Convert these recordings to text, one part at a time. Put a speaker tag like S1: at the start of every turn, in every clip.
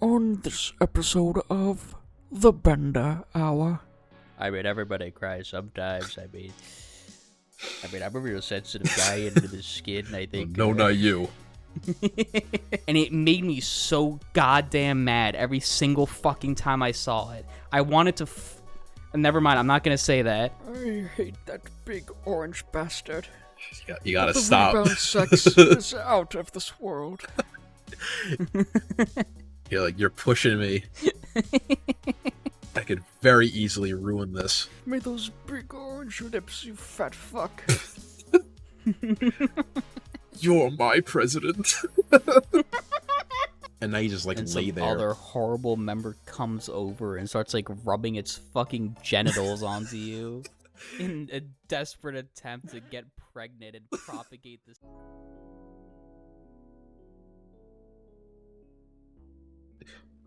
S1: On this episode of The Bender Hour.
S2: I mean, everybody cries sometimes. I mean, I'm a real sensitive guy into the skin, I think.
S3: No, not you.
S2: And it made me so goddamn mad every single fucking time I saw it. I wanted to never mind, I'm not gonna say that.
S1: I hate that big orange bastard.
S3: You gotta
S1: the
S3: stop.
S1: Rebound sex is out of this world.
S3: You're pushing me. I could very easily ruin this.
S1: May those big orange lips, you fat fuck.
S3: You're my president. And now you just
S2: And
S3: lay
S2: some
S3: there.
S2: other horrible member comes over and starts rubbing its fucking genitals onto you in a desperate attempt to get pregnant and propagate this.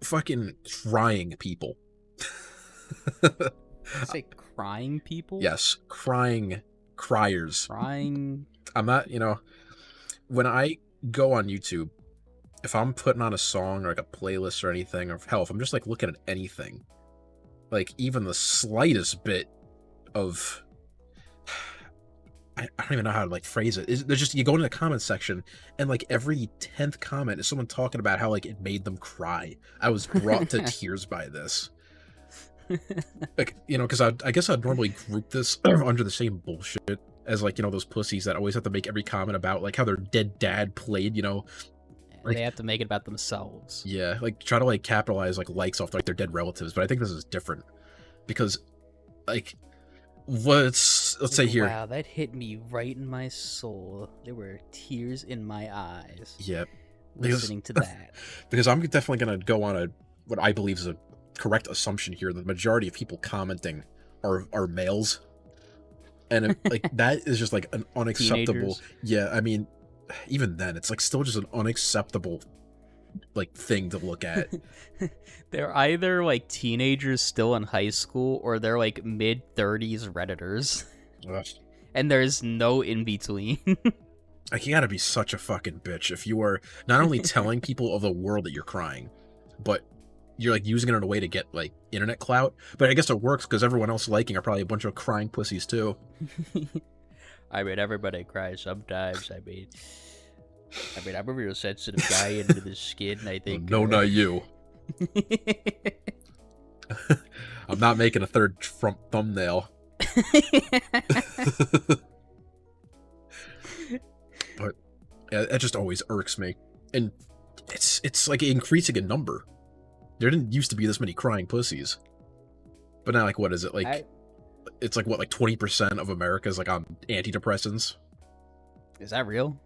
S3: Fucking crying people.
S2: Say crying people?
S3: Yes, criers.
S2: Crying.
S3: I'm not, when I go on YouTube, if I'm putting on a song or a playlist or anything, or hell, if I'm just looking at anything, even the slightest bit of, I don't even know how to phrase it. There's just, you go into the comment section and every 10th comment is someone talking about how it made them cry. I was brought to tears by this. Because I guess I'd normally group this under the same bullshit as those pussies that always have to make every comment about how their dead dad played,
S2: They have to make it about themselves.
S3: Yeah, try to capitalize likes off their dead relatives, but I think this is different because let's say here.
S2: Wow, that hit me right in my soul. There were tears in my eyes.
S3: Yep.
S2: Listening to that.
S3: Because I'm definitely gonna go on what I believe is a correct assumption here. The majority of people commenting are males. And that is just an unacceptable.
S2: Teenagers.
S3: Yeah, I mean, even then, it's still just an unacceptable thing to look at.
S2: They're either teenagers still in high school or they're mid-30s Redditors.
S3: Ugh.
S2: And there's no in between.
S3: You gotta be such a fucking bitch if you are not only telling people of the world that you're crying, but you're using it in a way to get internet clout. But I guess it works because everyone else liking are probably a bunch of crying pussies too.
S2: I mean, everybody cries sometimes. I mean, I'm a real sensitive guy into the skin, I think.
S3: No, not you. I'm not making a third Trump thumbnail. But it just always irks me. And it's increasing in number. There didn't used to be this many crying pussies. But now, what is it? It's 20% of America is on antidepressants?
S2: Is that real?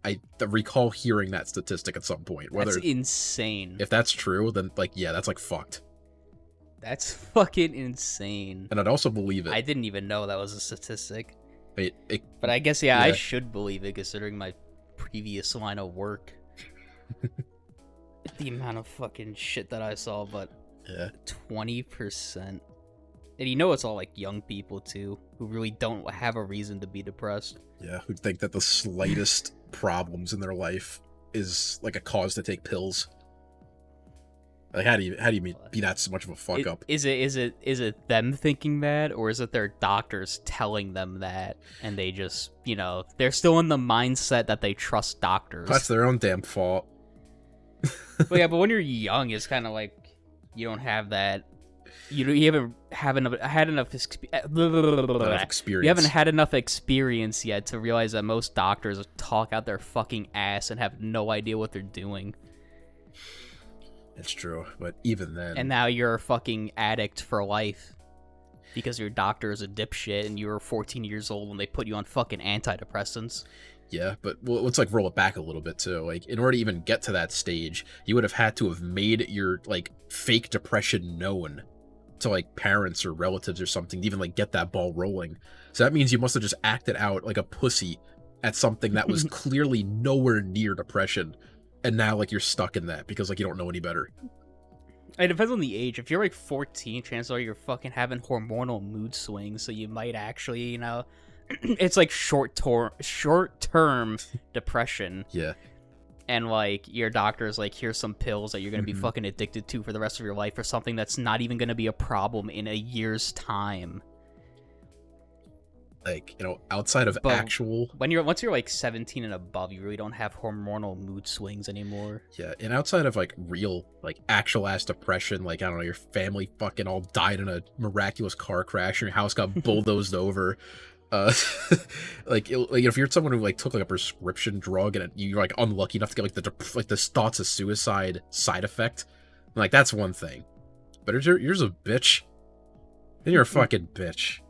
S3: I recall hearing that statistic at some point.
S2: That's insane.
S3: If that's true, then yeah, that's fucked.
S2: That's fucking insane.
S3: And I'd also believe it.
S2: I didn't even know that was a statistic.
S3: But
S2: I guess, yeah, I should believe it considering my previous line of work. The amount of fucking shit that I saw, but
S3: yeah.
S2: 20%. And it's all young people too, who really don't have a reason to be depressed.
S3: Yeah, who think that the slightest problems in their life is a cause to take pills. How do you be that so much of a fuck up?
S2: Is it them thinking that, or is it their doctors telling them that, and they just they're still in the mindset that they trust doctors?
S3: That's their own damn fault.
S2: But yeah, but when you're young, it's kind of you don't have that. You haven't had enough experience. You haven't had enough experience yet to realize that most doctors talk out their fucking ass and have no idea what they're doing.
S3: It's true, but even then.
S2: And now you're a fucking addict for life because your doctor is a dipshit and you were 14 years old when they put you on fucking antidepressants.
S3: Yeah, but let's roll it back a little bit too. In order to even get to that stage, you would have had to have made your fake depression known to parents or relatives or something to even get that ball rolling. So that means you must have just acted out like a pussy at something that was clearly nowhere near depression, and now you're stuck in that because you don't know any better.
S2: It depends on the age. If you're 14, chances are you're fucking having hormonal mood swings, so you might actually it's short-term depression.
S3: Yeah.
S2: and like your doctor's like, here's some pills that you're gonna be fucking addicted to for the rest of your life, for something that's not even gonna be a problem in a year's time.
S3: Like, outside of actual...
S2: Once you're like 17 and above, you really don't have hormonal mood swings anymore.
S3: Yeah, and outside of like real, like actual ass depression, like, I don't know, your family fucking all died in a miraculous car crash, and your house got bulldozed over. Like if you're someone who like took like a prescription drug and you're like unlucky enough to get like the thoughts of suicide side effect, like that's one thing. But if you're a bitch, then you're a fucking bitch.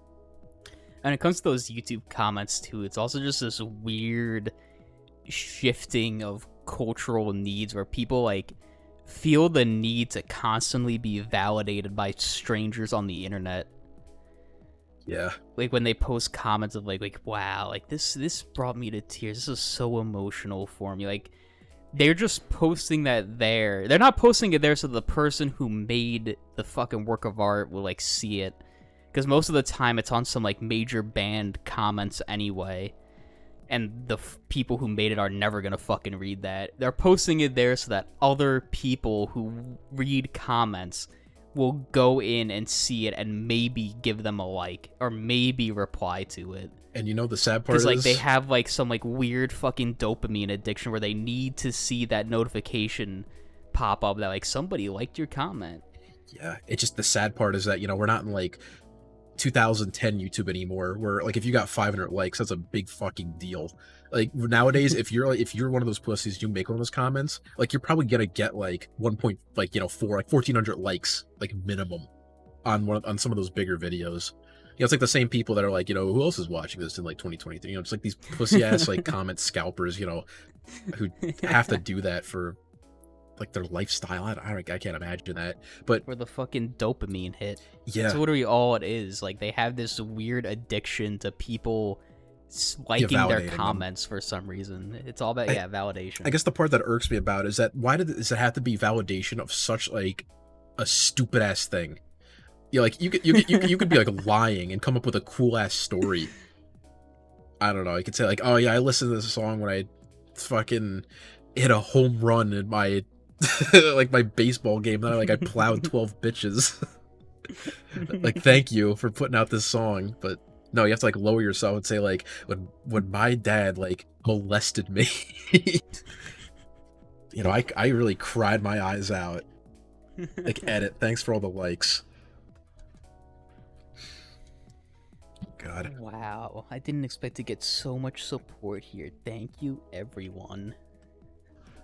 S2: And it comes to those YouTube comments too, it's also just this weird shifting of cultural needs where people like feel the need to constantly be validated by strangers on the internet.
S3: Yeah.
S2: Like when they post comments of like wow, like this brought me to tears. This is so emotional for me. Like they're just posting that there. They're not posting it there so the person who made the fucking work of art will like see it. Because most of the time it's on some like major banned comments anyway. And the people who made it are never gonna fucking read that. They're posting it there so that other people who read comments will go in and see it and maybe give them a like or maybe reply to it.
S3: And the sad part is,
S2: like they have like some like weird fucking dopamine addiction where they need to see that notification pop up that like somebody liked your comment.
S3: Yeah, it's just the sad part is that we're not in like 2010 YouTube anymore, where like if you got 500 likes, that's a big fucking deal. Like nowadays, if you're one of those pussies, you make one of those comments, like you're probably gonna get like 1.1400 likes like minimum on some of those bigger videos. It's like the same people that are like, who else is watching this in like 2023? It's like these pussy ass like comment scalpers, who have to do that for like their lifestyle. I can't imagine that. But
S2: where the fucking dopamine hit.
S3: Yeah,
S2: that's literally all it is. Like they have this weird addiction to people liking their comments for some reason. It's all about validation.
S3: I guess the part that irks me about is that why does it have to be validation of such like a stupid ass thing? Like you could be like lying and come up with a cool ass story. I don't know. You could say like, oh yeah, I listened to this song when I fucking hit a home run in my like my baseball game. Then I plowed 12 bitches. Like, thank you for putting out this song. But no, you have to like lower yourself and say like, when my dad like molested me, I really cried my eyes out. Like, edit. Thanks for all the likes. God.
S2: Wow, I didn't expect to get so much support here. Thank you, everyone.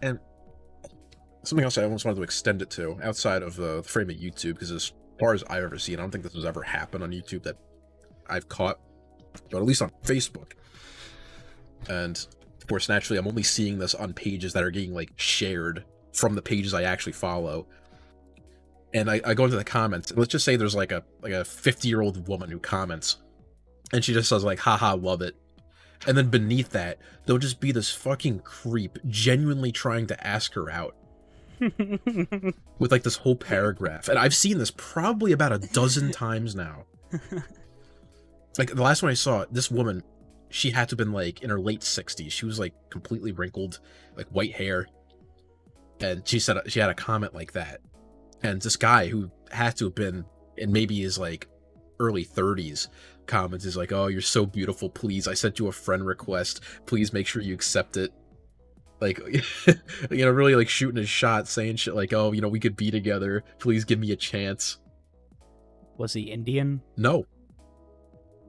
S3: And something else I almost wanted to extend it to, outside of the frame of YouTube, because as far as I've ever seen, I don't think this has ever happened on YouTube that I've caught, but at least on Facebook. And of course, naturally, I'm only seeing this on pages that are getting like shared from the pages I actually follow. And I go into the comments, and let's just say there's like a 50-year-old woman who comments, and she just says like, haha, love it. And then beneath that, there'll just be this fucking creep genuinely trying to ask her out. With like this whole paragraph. And I've seen this probably about a dozen times now. Like the last one I saw, this woman, she had to have been like in her late 60s. She was like completely wrinkled, like white hair. And she said she had a comment like that. And this guy who had to have been, and maybe is like early 30s, comments is like, oh, you're so beautiful, please, I sent you a friend request, please make sure you accept it. Like, really like shooting his shot, saying shit like, oh, we could be together, please give me a chance.
S2: Was he Indian?
S3: No.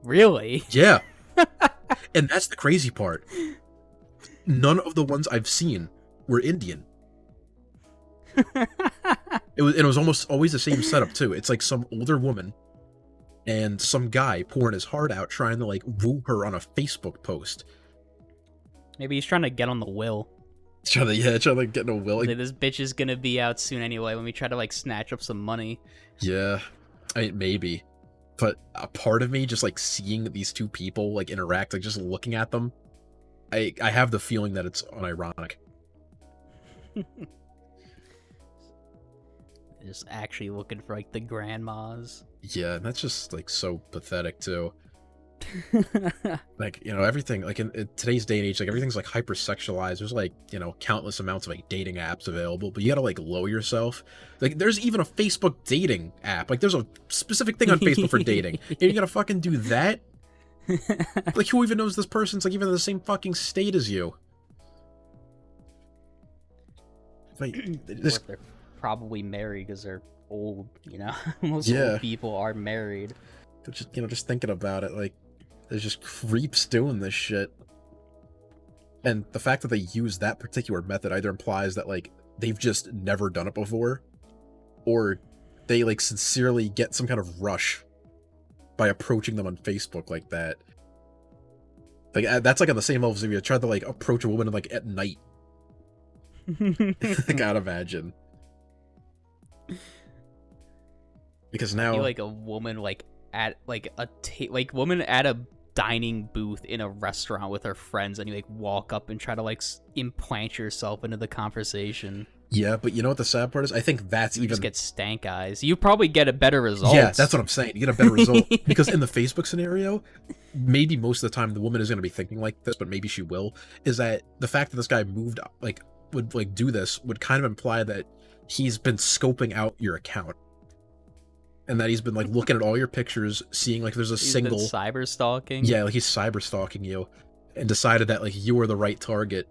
S2: Really?
S3: Yeah. And that's the crazy part. None of the ones I've seen were Indian. It was almost always the same setup too. It's like some older woman and some guy pouring his heart out, trying to like woo her on a Facebook post.
S2: Maybe he's trying to get on the will.
S3: Trying to get in a will.
S2: Like, this bitch is gonna be out soon anyway. Let me try to like snatch up some money.
S3: Yeah, maybe. But a part of me just like seeing these two people like interact, like just looking at them, I have the feeling that it's unironic.
S2: Just actually looking for like the grandmas.
S3: Yeah, and that's just like so pathetic too. Like, you know, everything, like in today's day and age, like everything's like hypersexualized. There's like, you know, countless amounts of like dating apps available, but you gotta like lower yourself. Like there's even a Facebook dating app. Like there's a specific thing on Facebook for dating. And you're gonna fucking do that? Like who even knows this person's like even in the same fucking state as you? Like, this...
S2: They're probably married because they're old, you know? Most
S3: Yeah.
S2: old people are married.
S3: But just, you know, just thinking about it, like, there's just creeps doing this shit. And the fact that they use that particular method either implies that, like, they've just never done it before, or they, like, sincerely get some kind of rush by approaching them on Facebook like that. Like, that's, like, on the same level as if you tried to, like, approach a woman, like, at night. I gotta imagine. Because now...
S2: You like a woman, like, at, like, woman at a dining booth in a restaurant with her friends, and you, like, walk up and try to, like, implant yourself into the conversation.
S3: Yeah, but you know what the sad part is? I think that's
S2: you
S3: even...
S2: just get stank eyes. You probably get a better result.
S3: Yeah, that's what I'm saying. You get a better result. Because in the Facebook scenario, maybe most of the time the woman is going to be thinking like this, but maybe she will, is that the fact that this guy moved, like, would, like, do this would kind of imply that he's been scoping out your account. And that he's been, like, looking at all your pictures, seeing, like, there's a single...
S2: Been cyber stalking?
S3: Yeah, like, he's cyber stalking you, and decided that, like, you were the right target.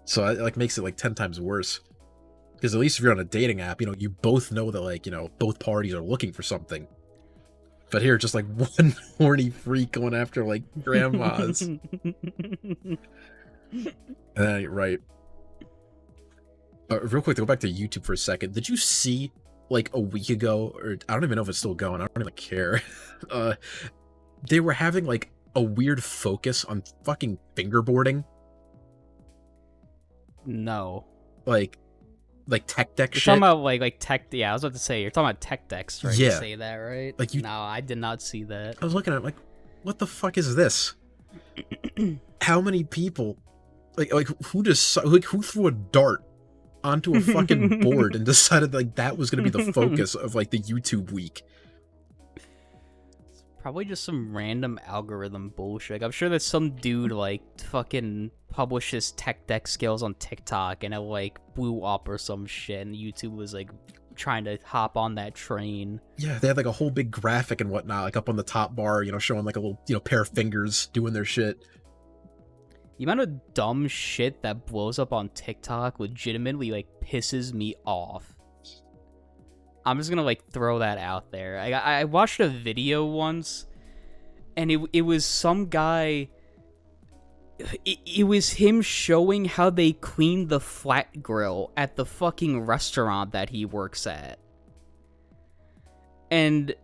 S3: So it, like, makes it, like, 10 times worse. Because at least if you're on a dating app, you know, you both know that, like, you know, both parties are looking for something. But here, just, like, one horny freak going after, like, grandmas. Right. Real quick, to go back to YouTube for a second, did you see... like a week ago, or I don't even know if it's still going, I don't even care, they were having like a weird focus on fucking fingerboarding?
S2: No.
S3: Like tech deck
S2: you're
S3: shit?
S2: Talking about like tech, yeah, I was about to say, you're talking about tech decks, right?
S3: Yeah.
S2: You say that, right?
S3: Like you...
S2: No, I did not see that.
S3: I was looking at it like, what the fuck is this? How many people, like who just, like, who threw a dart onto a fucking board and decided like that was going to be the focus of like the YouTube week?
S2: It's probably just some random algorithm bullshit. Like, I'm sure that some dude like fucking published his tech deck skills on TikTok and it like blew up or some shit, and YouTube was like trying to hop on that train.
S3: Yeah, they had like a whole big graphic and whatnot, like up on the top bar, you know, showing like a little, you know, pair of fingers doing their shit.
S2: The amount of dumb shit that blows up on TikTok legitimately, like, pisses me off. I'm just gonna, like, throw that out there. I watched a video once, and it was some guy... It was him showing how they cleaned the flat grill at the fucking restaurant that he works at. And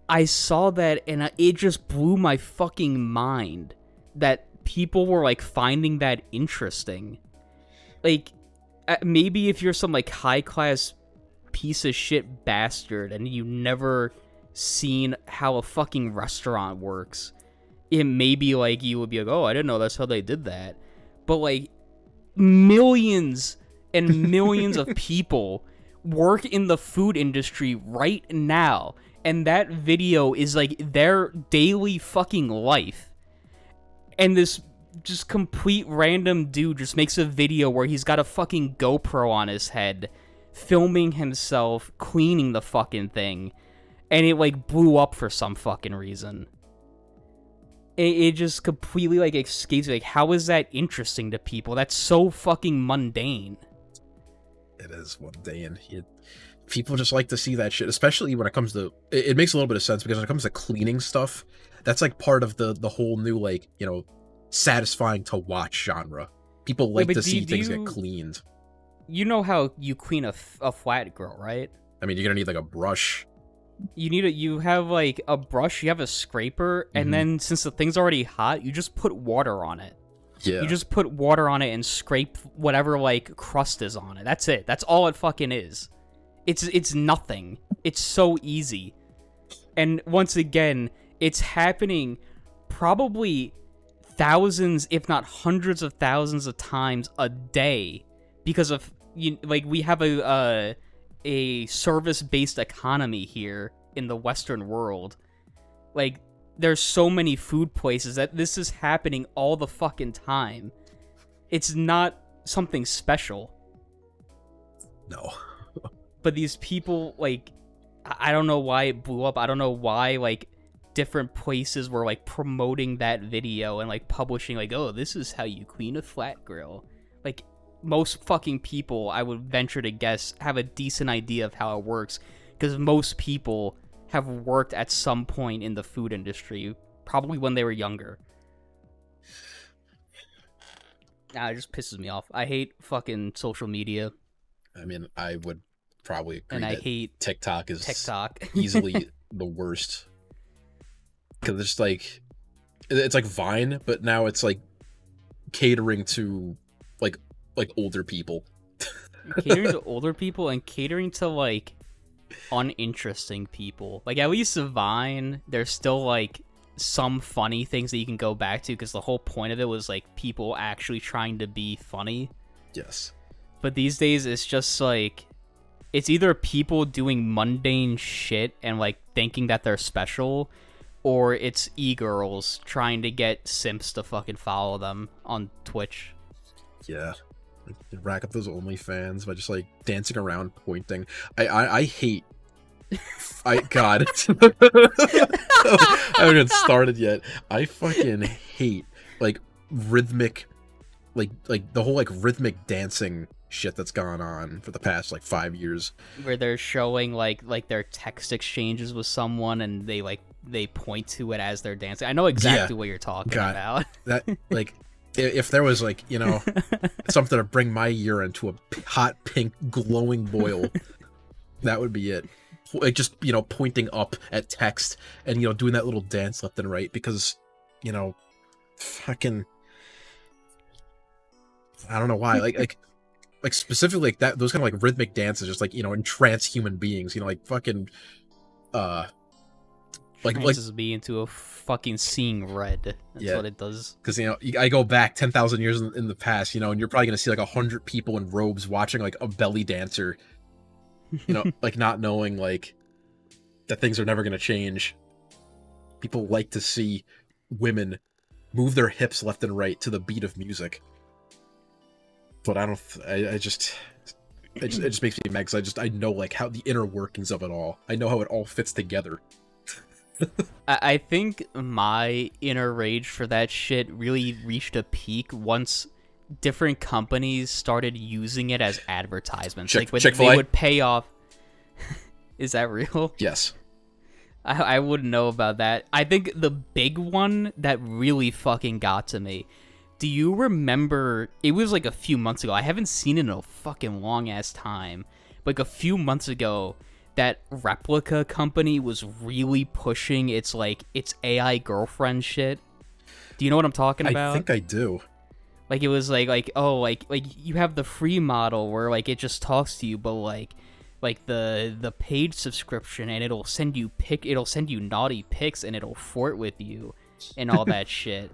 S2: I saw that, and it just blew my fucking mind that people were like finding that interesting. Like, maybe if you're some like high class piece of shit bastard and you never seen how a fucking restaurant works, it may be like you would be like, oh, I didn't know that's how they did that. But like millions and millions of people work in the food industry right now, and that video is like their daily fucking life. And this just complete random dude just makes a video where he's got a fucking GoPro on his head, filming himself cleaning the fucking thing, and it like blew up for some fucking reason. It just completely like escapes. Like, how is that interesting to people? That's so fucking mundane.
S3: It is mundane. People just like to see that shit, especially when it comes to... It makes a little bit of sense, because when it comes to cleaning stuff, that's like part of the whole new, like, you know, satisfying to watch genre. People like to see things get cleaned.
S2: You know how you clean a flat grill, right?
S3: I mean, you're gonna need like a brush.
S2: You have like a brush, you have a scraper, and then since the thing's already hot, you just put water on it.
S3: Yeah.
S2: You just put water on it and scrape whatever like crust is on it. That's it. That's all it fucking is. It's nothing. It's so easy. And once again, it's happening probably thousands, if not hundreds of thousands of times a day, because of we have a service-based economy here in the Western world. Like, there's so many food places that this is happening all the fucking time. It's not something special.
S3: No.
S2: But these people, like, I don't know why it blew up. I don't know why, like, different places were, like, promoting that video and, like, publishing, like, oh, this is how you clean a flat grill. Like, most fucking people, I would venture to guess, have a decent idea of how it works, because most people have worked at some point in the food industry, probably when they were younger. Nah, it just pisses me off. I hate fucking social media.
S3: I mean, I would probably agree
S2: and I
S3: that
S2: hate
S3: TikTok is
S2: TikTok.
S3: easily the worst. Because it's like, it's like Vine, but now it's like catering to like older people.
S2: Catering to older people and catering to like uninteresting people. Like, at least Vine, there's still like some funny things that you can go back to, because the whole point of it was like people actually trying to be funny.
S3: Yes.
S2: But these days it's just like, it's either people doing mundane shit and like thinking that they're special, or it's e-girls trying to get simps to fucking follow them on Twitch.
S3: Yeah. Rack up those OnlyFans by just like dancing around, pointing. I hate. God. I haven't even started yet. I fucking hate like rhythmic, like the whole like rhythmic dancing shit that's gone on for the past like 5 years,
S2: where they're showing like their text exchanges with someone and they point to it as they're dancing. I know exactly what you're talking about. That
S3: like, if there was like, you know, something to bring my urine to a hot pink glowing boil, that would be it. Like, just, you know, pointing up at text and, you know, doing that little dance left and right, because, you know, fucking, I don't know why, like specifically like that, those kind of like rhythmic dances just like, you know, entrance human beings, you know, like fucking
S2: trances me into a fucking seeing red. That's what it does.
S3: Because, you know, I go back 10,000 years in the past, you know, and you're probably gonna see like 100 people in robes watching like a belly dancer, you know, like not knowing like that things are never gonna change. People like to see women move their hips left and right to the beat of music. But it just makes me mad, because I know like how the inner workings of it all. I know how it all fits together.
S2: I think my inner rage for that shit really reached a peak once different companies started using it as advertisements. Like when they would pay off. Is that real?
S3: Yes.
S2: I wouldn't know about that. I think the big one that really fucking got to me. Do you remember? It was like a few months ago. I haven't seen it in a fucking long ass time. Like a few months ago, that Replica company was really pushing its AI girlfriend shit. Do you know what I'm talking about?
S3: I think I do.
S2: Like, it was like you have the free model where like it just talks to you, but like the paid subscription, and it'll send you naughty pics and it'll flirt with you and all that shit.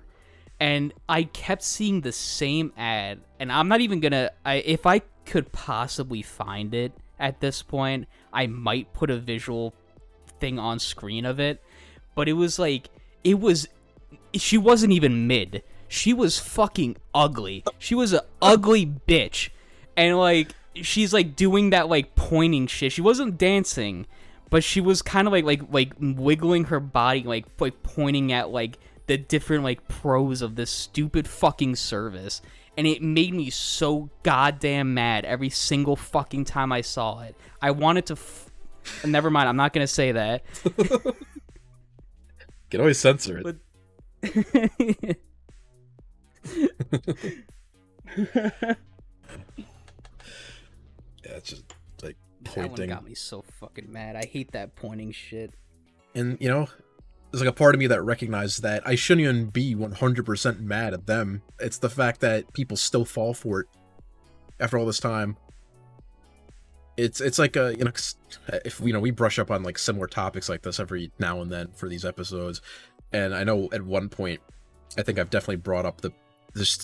S2: And I kept seeing the same ad, and I'm not even gonna. If I could possibly find it at this point, I might put a visual thing on screen of it. But she wasn't even mid. She was fucking ugly. She was an ugly bitch, and like she's like doing that like pointing shit. She wasn't dancing, but she was kind of like wiggling her body, like pointing at like the different like pros of this stupid fucking service, and it made me so goddamn mad every single fucking time I saw it. I wanted to never mind, I'm not gonna say that.
S3: Can always censor it.
S2: But...
S3: Yeah, it's just like
S2: pointing.
S3: pointing.
S2: That one got me so fucking mad. I hate that pointing shit.
S3: And, you know, there's like a part of me that recognizes that I shouldn't even be 100% mad at them. It's the fact that people still fall for it after all this time. It's like a, you know, if we brush up on like similar topics like this every now and then for these episodes, and I know at one point I think I've definitely brought up this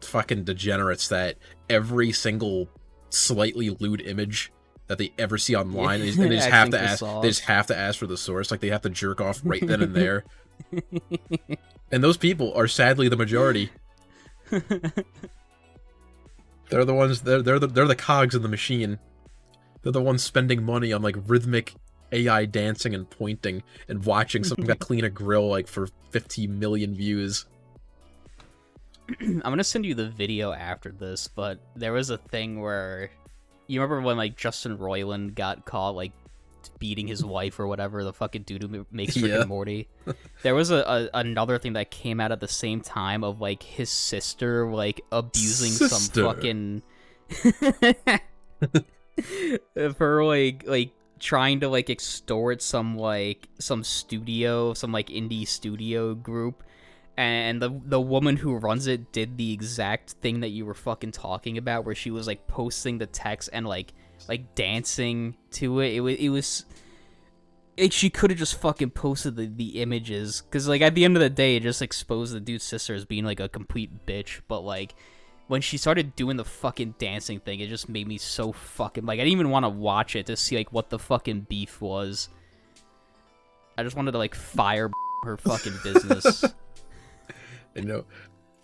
S3: fucking degenerates that every single slightly lewd image that they ever see online, and they just have to ask.
S2: sauce.
S3: They just have to ask for the source. Like they have to jerk off right then and there. And those people are sadly the majority. They're the ones. They're the cogs in the machine. They're the ones spending money on like rhythmic AI dancing and pointing and watching some guy clean a grill like for 50 million views.
S2: I'm gonna send you the video after this, but there was a thing where you remember when like Justin Roiland got caught like beating his wife or whatever, the fucking dude who makes Rick and Morty. There was another thing that came out at the same time of like his sister like abusing some fucking for like trying to like extort some studio, some like indie studio group. And the woman who runs it did the exact thing that you were fucking talking about, where she was like posting the text and like dancing to it. It was like she could have just fucking posted the images, because like at the end of the day it just exposed the dude's sister as being like a complete bitch. But like when she started doing the fucking dancing thing, it just made me so fucking like I didn't even want to watch it to see like what the fucking beef was. I just wanted to like fire her fucking business.
S3: You know,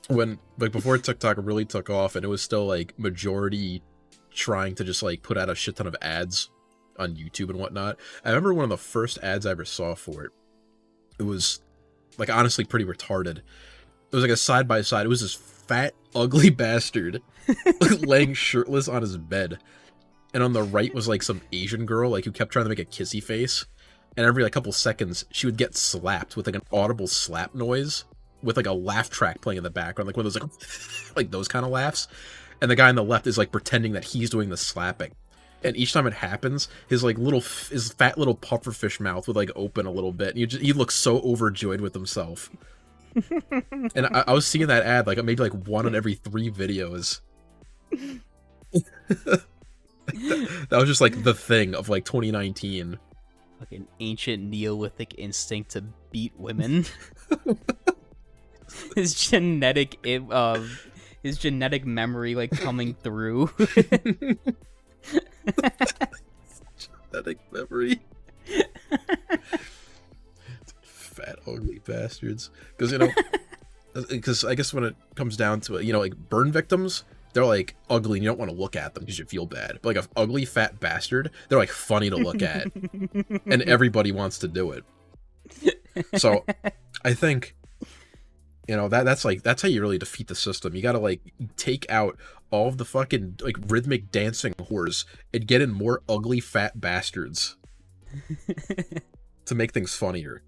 S3: when like before TikTok really took off, and it was still like majority trying to just like put out a shit ton of ads on YouTube and whatnot. I remember one of the first ads I ever saw for it. It was like honestly pretty retarded. It was like a side by side. It was this fat, ugly bastard laying shirtless on his bed, and on the right was like some Asian girl like who kept trying to make a kissy face, and every like couple seconds she would get slapped with like an audible slap noise, with like a laugh track playing in the background, like one of those like those kind of laughs. And the guy on the left is like pretending that he's doing the slapping. And each time it happens, his like his fat little pufferfish mouth would like open a little bit. And he looks so overjoyed with himself. And I was seeing that ad like maybe like one in every 3 videos. That was just like the thing of like 2019.
S2: Like an ancient Neolithic instinct to beat women. His genetic memory like coming through.
S3: Genetic memory. Fat ugly bastards. Because because I guess when it comes down to it, like burn victims, they're like ugly and you don't want to look at them because you feel bad. But like an ugly fat bastard, they're like funny to look at, and everybody wants to do it. So I think that's how you really defeat the system. You gotta like take out all of the fucking like rhythmic dancing whores and get in more ugly fat bastards to make things funnier.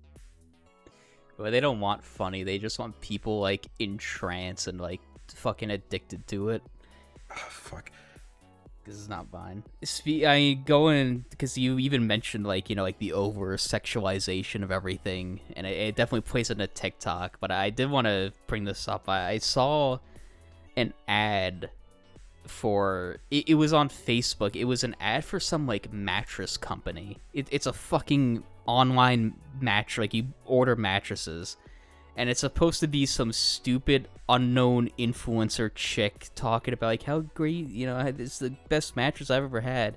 S2: Well, they don't want funny. They just want people like in trance and like fucking addicted to it.
S3: Oh, fuck.
S2: This is not fine. Going because you even mentioned like like the over sexualization of everything, and it definitely plays into TikTok. But I did want to bring this up. I saw an ad for it was on Facebook. It was an ad for some like mattress company. It's a fucking online match. Like you order mattresses. And it's supposed to be some stupid unknown influencer chick talking about like how great, it's the best mattress I've ever had.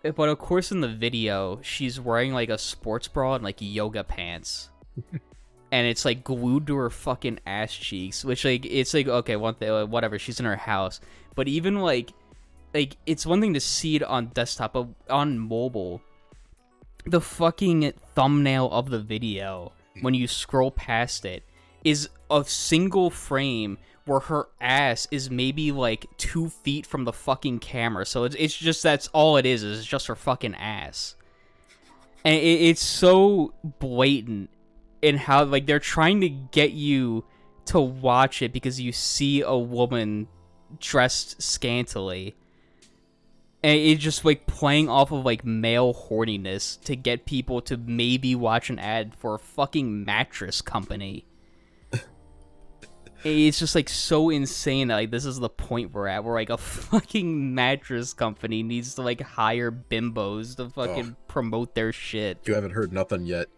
S2: But of course in the video, she's wearing like a sports bra and like yoga pants. And it's like glued to her fucking ass cheeks, which like, it's like, okay, whatever, she's in her house. But even like it's one thing to see it on desktop, but on mobile, the fucking thumbnail of the video, when you scroll past it, is a single frame where her ass is maybe like 2 feet from the fucking camera. So it's just, that's all it is just her fucking ass. And it's so blatant in how like they're trying to get you to watch it because you see a woman dressed scantily. And it's just like playing off of like male horniness to get people to maybe watch an ad for a fucking mattress company. It's just like so insane that like this is the point we're at, where like a fucking mattress company needs to like hire bimbos to fucking promote their shit.
S3: You haven't heard nothing yet.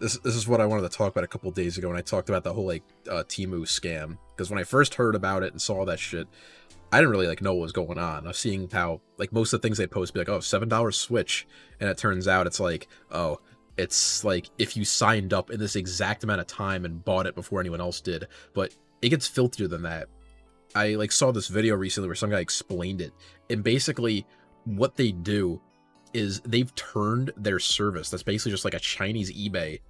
S3: This is what I wanted to talk about a couple days ago when I talked about the whole like Teemu scam. Because when I first heard about it and saw that shit, I didn't really like know what was going on. I was seeing how like most of the things they post be like, oh, $7 Switch, and it turns out it's like, oh, it's like if you signed up in this exact amount of time and bought it before anyone else did. But it gets filthier than that. I like saw this video recently where some guy explained it, and basically what they do is they've turned their service, that's basically just like a Chinese eBay,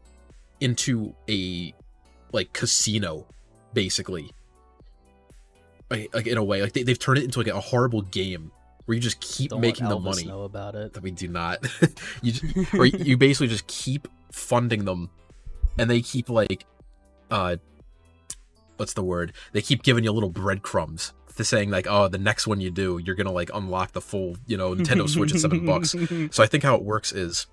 S3: into a like casino, basically. Like in a way, like they've turned it into like a horrible game where you just keep making the money.
S2: Know about it.
S3: That we do not. you basically just keep funding them, and they keep like, what's the word? They keep giving you little breadcrumbs to saying like, oh, the next one you do, you're gonna like unlock the full, you know, Nintendo Switch at $7. So I think how it works is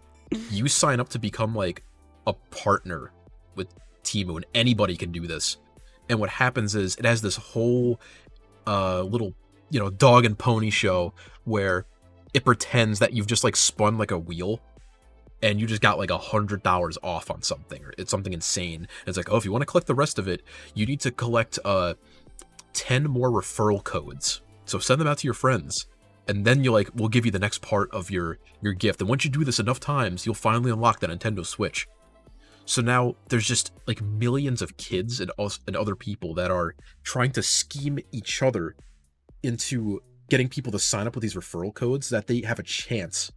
S3: you sign up to become like a partner with Teemu, and anybody can do this. And what happens is it has this whole little, you know, dog and pony show where it pretends that you've just like spun like a wheel and you just got like $100 off on something, or it's something insane. And it's like, oh, if you want to collect the rest of it, you need to collect 10 more referral codes. So send them out to your friends, and then we'll give you the next part of your gift. And once you do this enough times, you'll finally unlock the Nintendo Switch. So now there's just like millions of kids and other people that are trying to scheme each other into getting people to sign up with these referral codes that they have a chance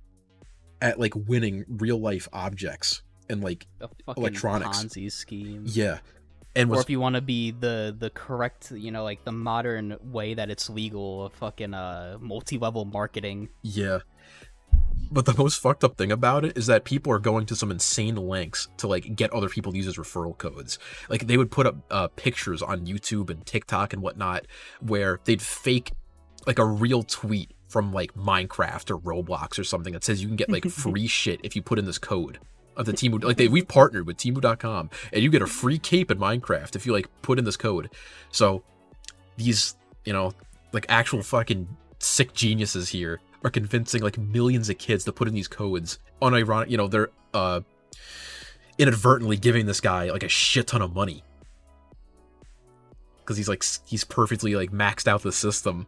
S3: at like winning real life objects and like
S2: a fucking
S3: electronics.
S2: Ponzi scheme.
S3: Yeah.
S2: Or if you want to be the correct, you know, like the modern way that it's legal, of fucking multi-level marketing.
S3: Yeah. But the most fucked up thing about it is that people are going to some insane lengths to like get other people to use as referral codes. Like they would put up pictures on YouTube and TikTok and whatnot where they'd fake like a real tweet from like Minecraft or Roblox or something that says you can get like free shit if you put in this code of the Teemu. Like we've partnered with Teemu.com, and you get a free cape in Minecraft if you like put in this code. So these, you know, like actual fucking sick geniuses here are convincing like millions of kids to put in these codes. Unironic, you know, they're inadvertently giving this guy like a shit ton of money because he's perfectly like maxed out the system.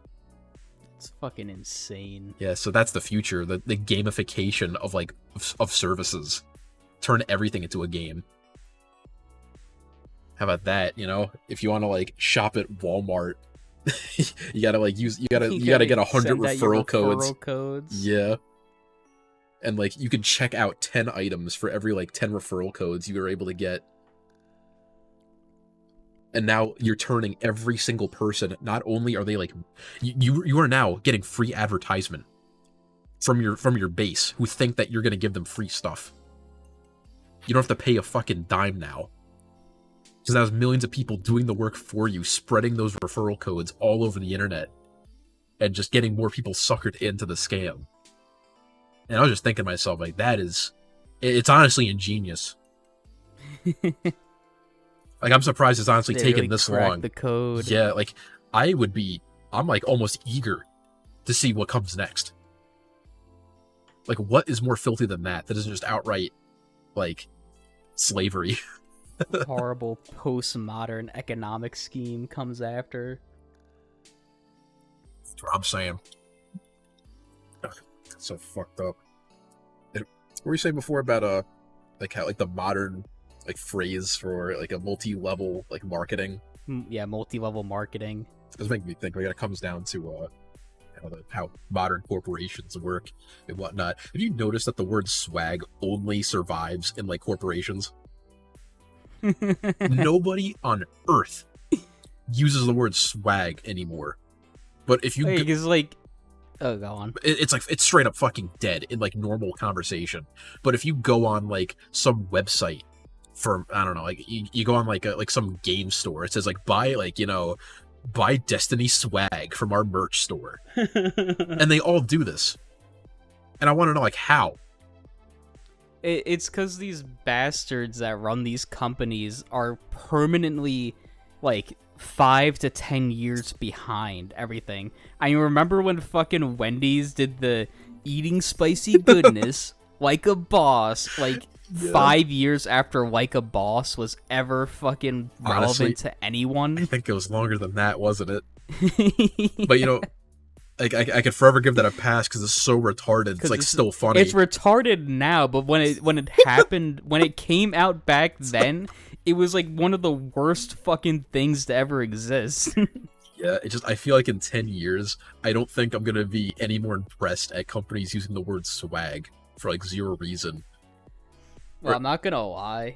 S2: It's fucking insane.
S3: Yeah, so that's the future, the gamification of like of services. Turn everything into a game. How about that? You know, if you want to like shop at Walmart, you gotta like you gotta get 100 referral codes. Yeah. And like you can check out 10 items for every like 10 referral codes you were able to get. And now you're turning every single person, not only are they like you are now getting free advertisement from your base who think that you're gonna give them free stuff. You don't have to pay a fucking dime now. Because there's millions of people doing the work for you, spreading those referral codes all over the internet, and just getting more people suckered into the scam. And I was just thinking to myself, like, it's honestly ingenious. Like, I'm surprised it's honestly taken really this long.
S2: The code.
S3: Yeah, like, I'm like almost eager to see what comes next. Like, what is more filthy than that? That isn't just outright, like, slavery.
S2: Horrible postmodern economic scheme comes after.
S3: That's what I'm saying. Ugh, so fucked up. What were you saying before about like how like the modern like phrase for like a multi-level like marketing?
S2: Yeah, multi-level marketing.
S3: It's making me think like it comes down to how modern corporations work and whatnot. Have you noticed that the word swag only survives in like corporations? Nobody on earth uses the word swag anymore. But if you
S2: it's like, oh, go on.
S3: It's like it's straight up fucking dead in like normal conversation. But if you go on like some website for, I don't know, like you go on like some game store, it says like buy Destiny swag from our merch store. And they all do this. And I want to know like how.
S2: It's because these bastards that run these companies are permanently, like, 5 to 10 years behind everything. I remember when fucking Wendy's did the eating spicy goodness like a boss, like, 5 years after Like a Boss was ever fucking relevant to anyone.
S3: I think it was longer than that, wasn't it? But like I could forever give that a pass because it's so retarded. It's like still funny.
S2: It's retarded now, but when it happened, when it came out back then, it was like one of the worst fucking things to ever exist.
S3: Yeah, I feel like in 10 years, I don't think I'm gonna be any more impressed at companies using the word swag for like zero reason.
S2: Well, I'm not gonna lie.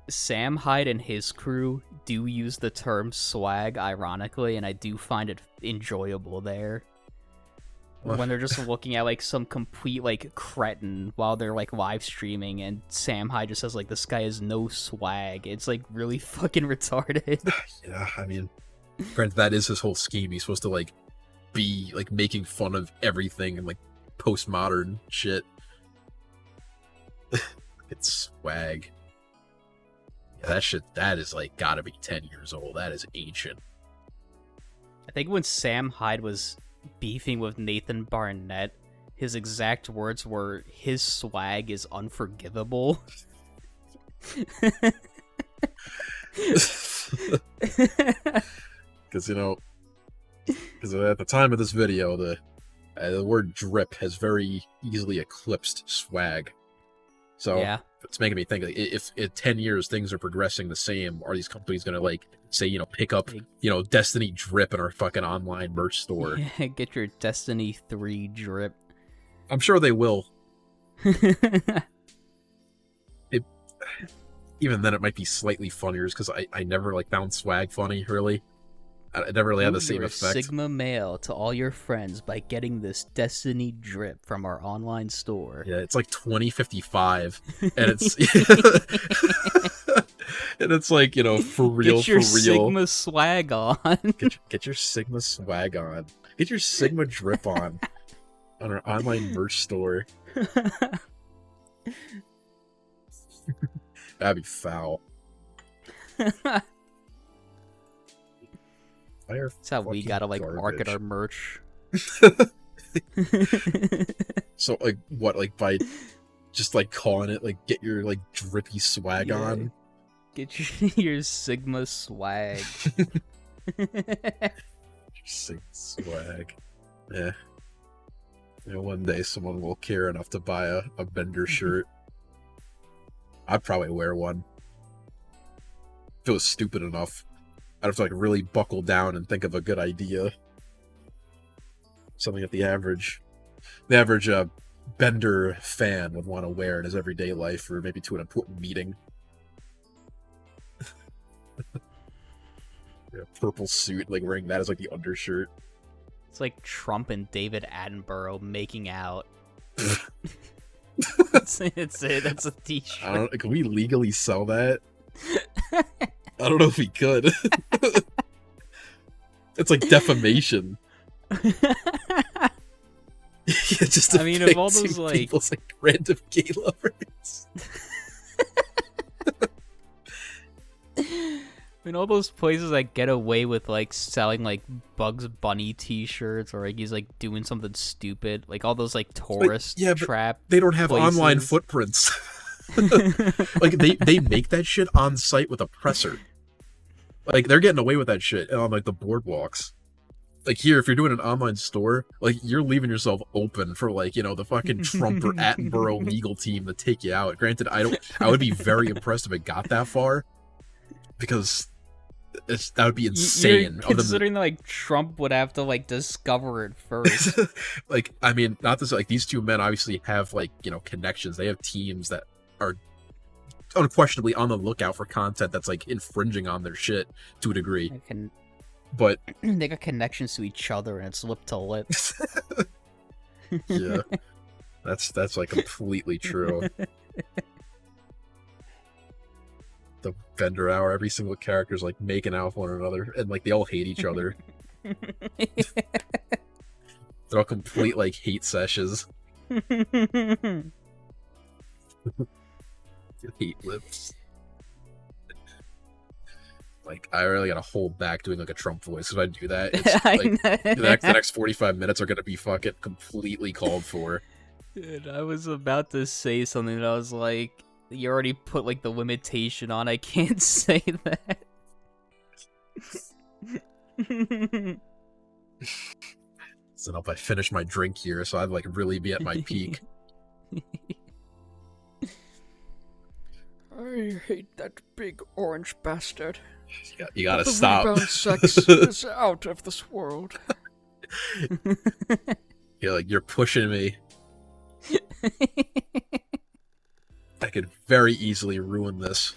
S2: Sam Hyde and his crew do use the term swag, ironically, and I do find it enjoyable there. When they're just looking at like some complete like cretin while they're like live streaming, and Sam Hyde just says like, "This guy has no swag." It's like really fucking retarded.
S3: Yeah, I mean, granted, that is his whole scheme. He's supposed to like be like making fun of everything and like postmodern shit. It's swag. Yeah, that is like gotta be 10 years old. That is ancient.
S2: I think when Sam Hyde was beefing with Nathan Barnett, his exact words were, "His swag is unforgivable."
S3: Because at the time of this video, the word drip has very easily eclipsed swag. So
S2: yeah.
S3: It's making me think, like, if in 10 years things are progressing the same, are these companies going to like say, pick up, Destiny drip in our fucking online merch store?
S2: Yeah, get your Destiny 3 drip.
S3: I'm sure they will. Even then, it might be slightly funnier because I never like found swag funny, really. I never really had the same effect.
S2: Sigma mail to all your friends by getting this Destiny drip from our online store.
S3: Yeah, it's like 2055, and it's and it's like for real,
S2: get your
S3: for real.
S2: Sigma swag on.
S3: Get your Sigma swag on. Get your Sigma drip on our online merch store. That'd be foul.
S2: That's how we gotta like market our merch.
S3: So like what, like by just like calling it like get your like drippy swag on?
S2: Get your Sigma swag.
S3: Sigma swag. Yeah. One day someone will care enough to buy a Bender shirt. I'd probably wear one. If it was stupid enough. I'd have to like really buckle down and think of a good idea. Something that the average Bender fan would want to wear in his everyday life, or maybe to an important meeting. Yeah, purple suit, like wearing that as like the undershirt.
S2: It's like Trump and David Attenborough making out. That's it. That's a t-shirt.
S3: I don't. Can we legally sell that? I don't know if we could. It's like defamation. Just
S2: I mean, of all those
S3: people's like random gay lovers.
S2: I mean, all those places that get away with like selling like Bugs Bunny t-shirts, or like he's like doing something stupid, like all those like tourist trap.
S3: They don't have
S2: places.
S3: Online footprints. Like they make that shit on site with a presser. Like they're getting away with that shit on like the boardwalks. Like here, if you're doing an online store, like you're leaving yourself open for like the fucking Trump or Attenborough legal team to take you out. Granted, I would be very impressed if it got that far, because that would be insane.
S2: Considering that like Trump would have to like discover it first.
S3: Like, I mean, not this, like these two men obviously have like connections. They have teams that are unquestionably on the lookout for content that's like infringing on their shit to a degree. But
S2: they got connections to each other, and it's lip to lip.
S3: Yeah, that's like completely true. The Bender Hour, every single character's like making out with one another, and like they all hate each other. They're all complete like hate sessions. Hate lips. Like, I really gotta hold back doing like a Trump voice. If I do that, it's like the next 45 minutes are gonna be fucking completely called for.
S2: Dude, I was about to say something that I was like, you already put like the limitation on. I can't say that.
S3: So if I finish my drink here, so I'd like really be at my peak.
S1: I hate that big orange bastard.
S3: You gotta
S1: the
S3: stop.
S1: Rebound sex is out of this world.
S3: You're pushing me. I could very easily ruin this.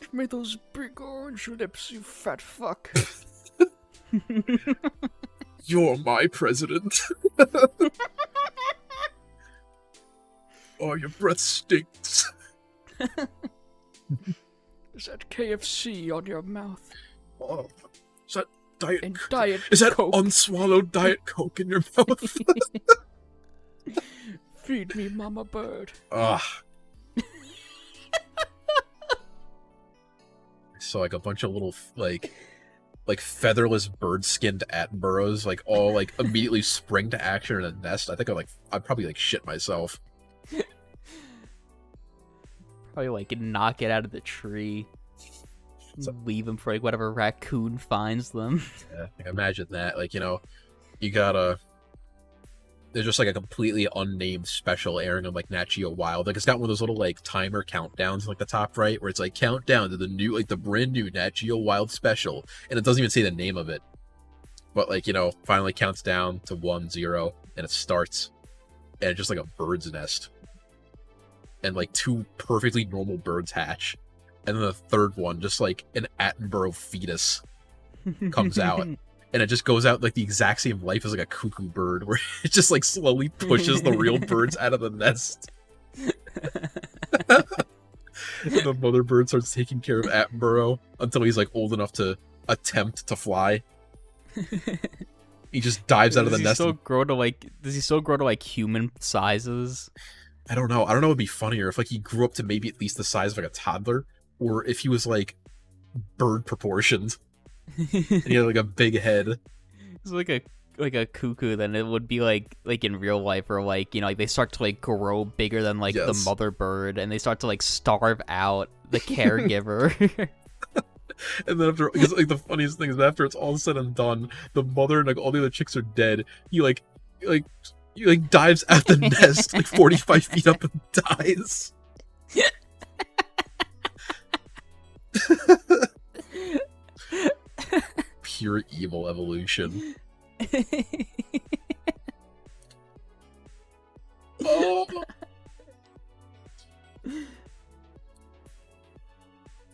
S1: Give me those big orange lips, you fat fuck.
S3: You're my president. Oh, your breath stinks.
S1: Is that KFC on your mouth?
S3: Oh, is that Diet
S1: And Diet
S3: Is that
S1: Coke.
S3: unswallowed Diet Coke in your mouth?
S1: Feed me, Mama Bird.
S3: Ugh. I saw like a bunch of little like featherless bird-skinned Attenboroughs like all like immediately spring to action in a nest. I think I'd probably like shit myself.
S2: Probably like knock it out of the tree. Leave them for like whatever raccoon finds them.
S3: Yeah, like, imagine that. Like, you gotta. There's just like a completely unnamed special airing on like Nat Geo Wild. Like it's got one of those little like timer countdowns like the top right, where it's like countdown to the new the brand new Nat Geo Wild special, and it doesn't even say the name of it. But like finally counts down to 1, 0, and it starts, and it's just like a bird's nest, and like 2 perfectly normal birds hatch. And then the third one, just like an Attenborough fetus, comes out. And it just goes out like the exact same life as like a cuckoo bird, where it just like slowly pushes the real birds out of the nest. And the mother bird starts taking care of Attenborough until he's like old enough to attempt to fly. He just dives out of the nest.
S2: Does he still grow to like human sizes?
S3: I don't know. I don't know what would be funnier if like he grew up to maybe at least the size of like a toddler, or if he was like bird proportioned and he had like a big head.
S2: It's like a cuckoo. Then it would be like in real life, or like like they start to like grow bigger than like the mother bird, and they start to like starve out the caregiver.
S3: And then after, because like the funniest thing is after it's all said and done, the mother and like all the other chicks are dead. He dives at the nest like 45 feet up and dies. Pure evil evolution. Oh.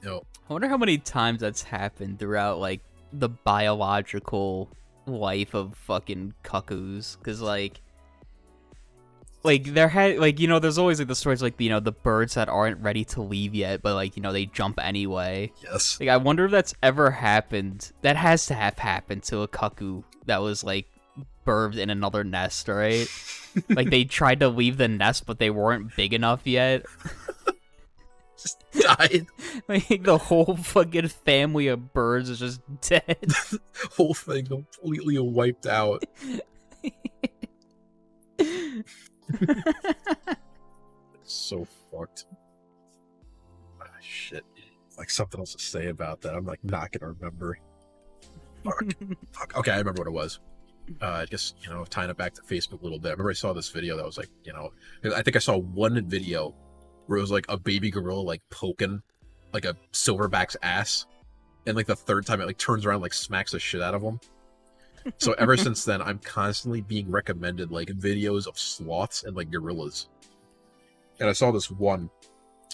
S3: No.
S2: I wonder how many times that's happened throughout like the biological life of fucking cuckoos, because like there had there's always like the stories like the birds that aren't ready to leave yet, but like they jump anyway.
S3: Yes.
S2: Like I wonder if that's ever happened. That has to have happened to a cuckoo that was like birthed in another nest, right? Like they tried to leave the nest, but they weren't big enough yet.
S3: Just died.
S2: Like the whole fucking family of birds is just dead.
S3: Whole thing completely wiped out. So fucked. Ah, shit. Like something else to say about that. I'm like not gonna remember. Fuck. Okay, I remember what it was. I guess tying it back to Facebook a little bit. I remember I saw this video that was like I think I saw one video where it was like a baby gorilla like poking like a silverback's ass, and like the third time it like turns around like smacks the shit out of him. So ever since then, I'm constantly being recommended like videos of sloths and like gorillas. And I saw this one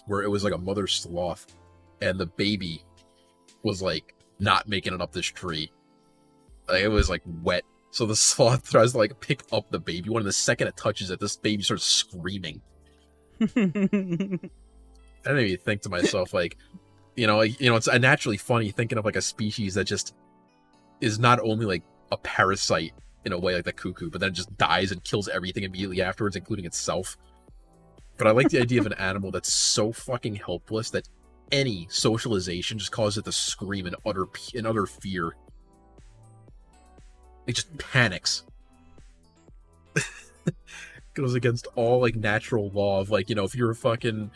S3: where it was like a mother sloth, and the baby was like not making it up this tree. Like, it was like wet. So the sloth tries to like pick up the baby one, and the second it touches it, this baby starts screaming. I didn't even think to myself like, it's naturally funny thinking of like a species that just is not only like a parasite in a way like the cuckoo, but then it just dies and kills everything immediately afterwards, including itself. But I like the idea of an animal that's so fucking helpless that any socialization just causes it to scream in utter fear. It just panics. Goes against all like natural law of like, if you're like an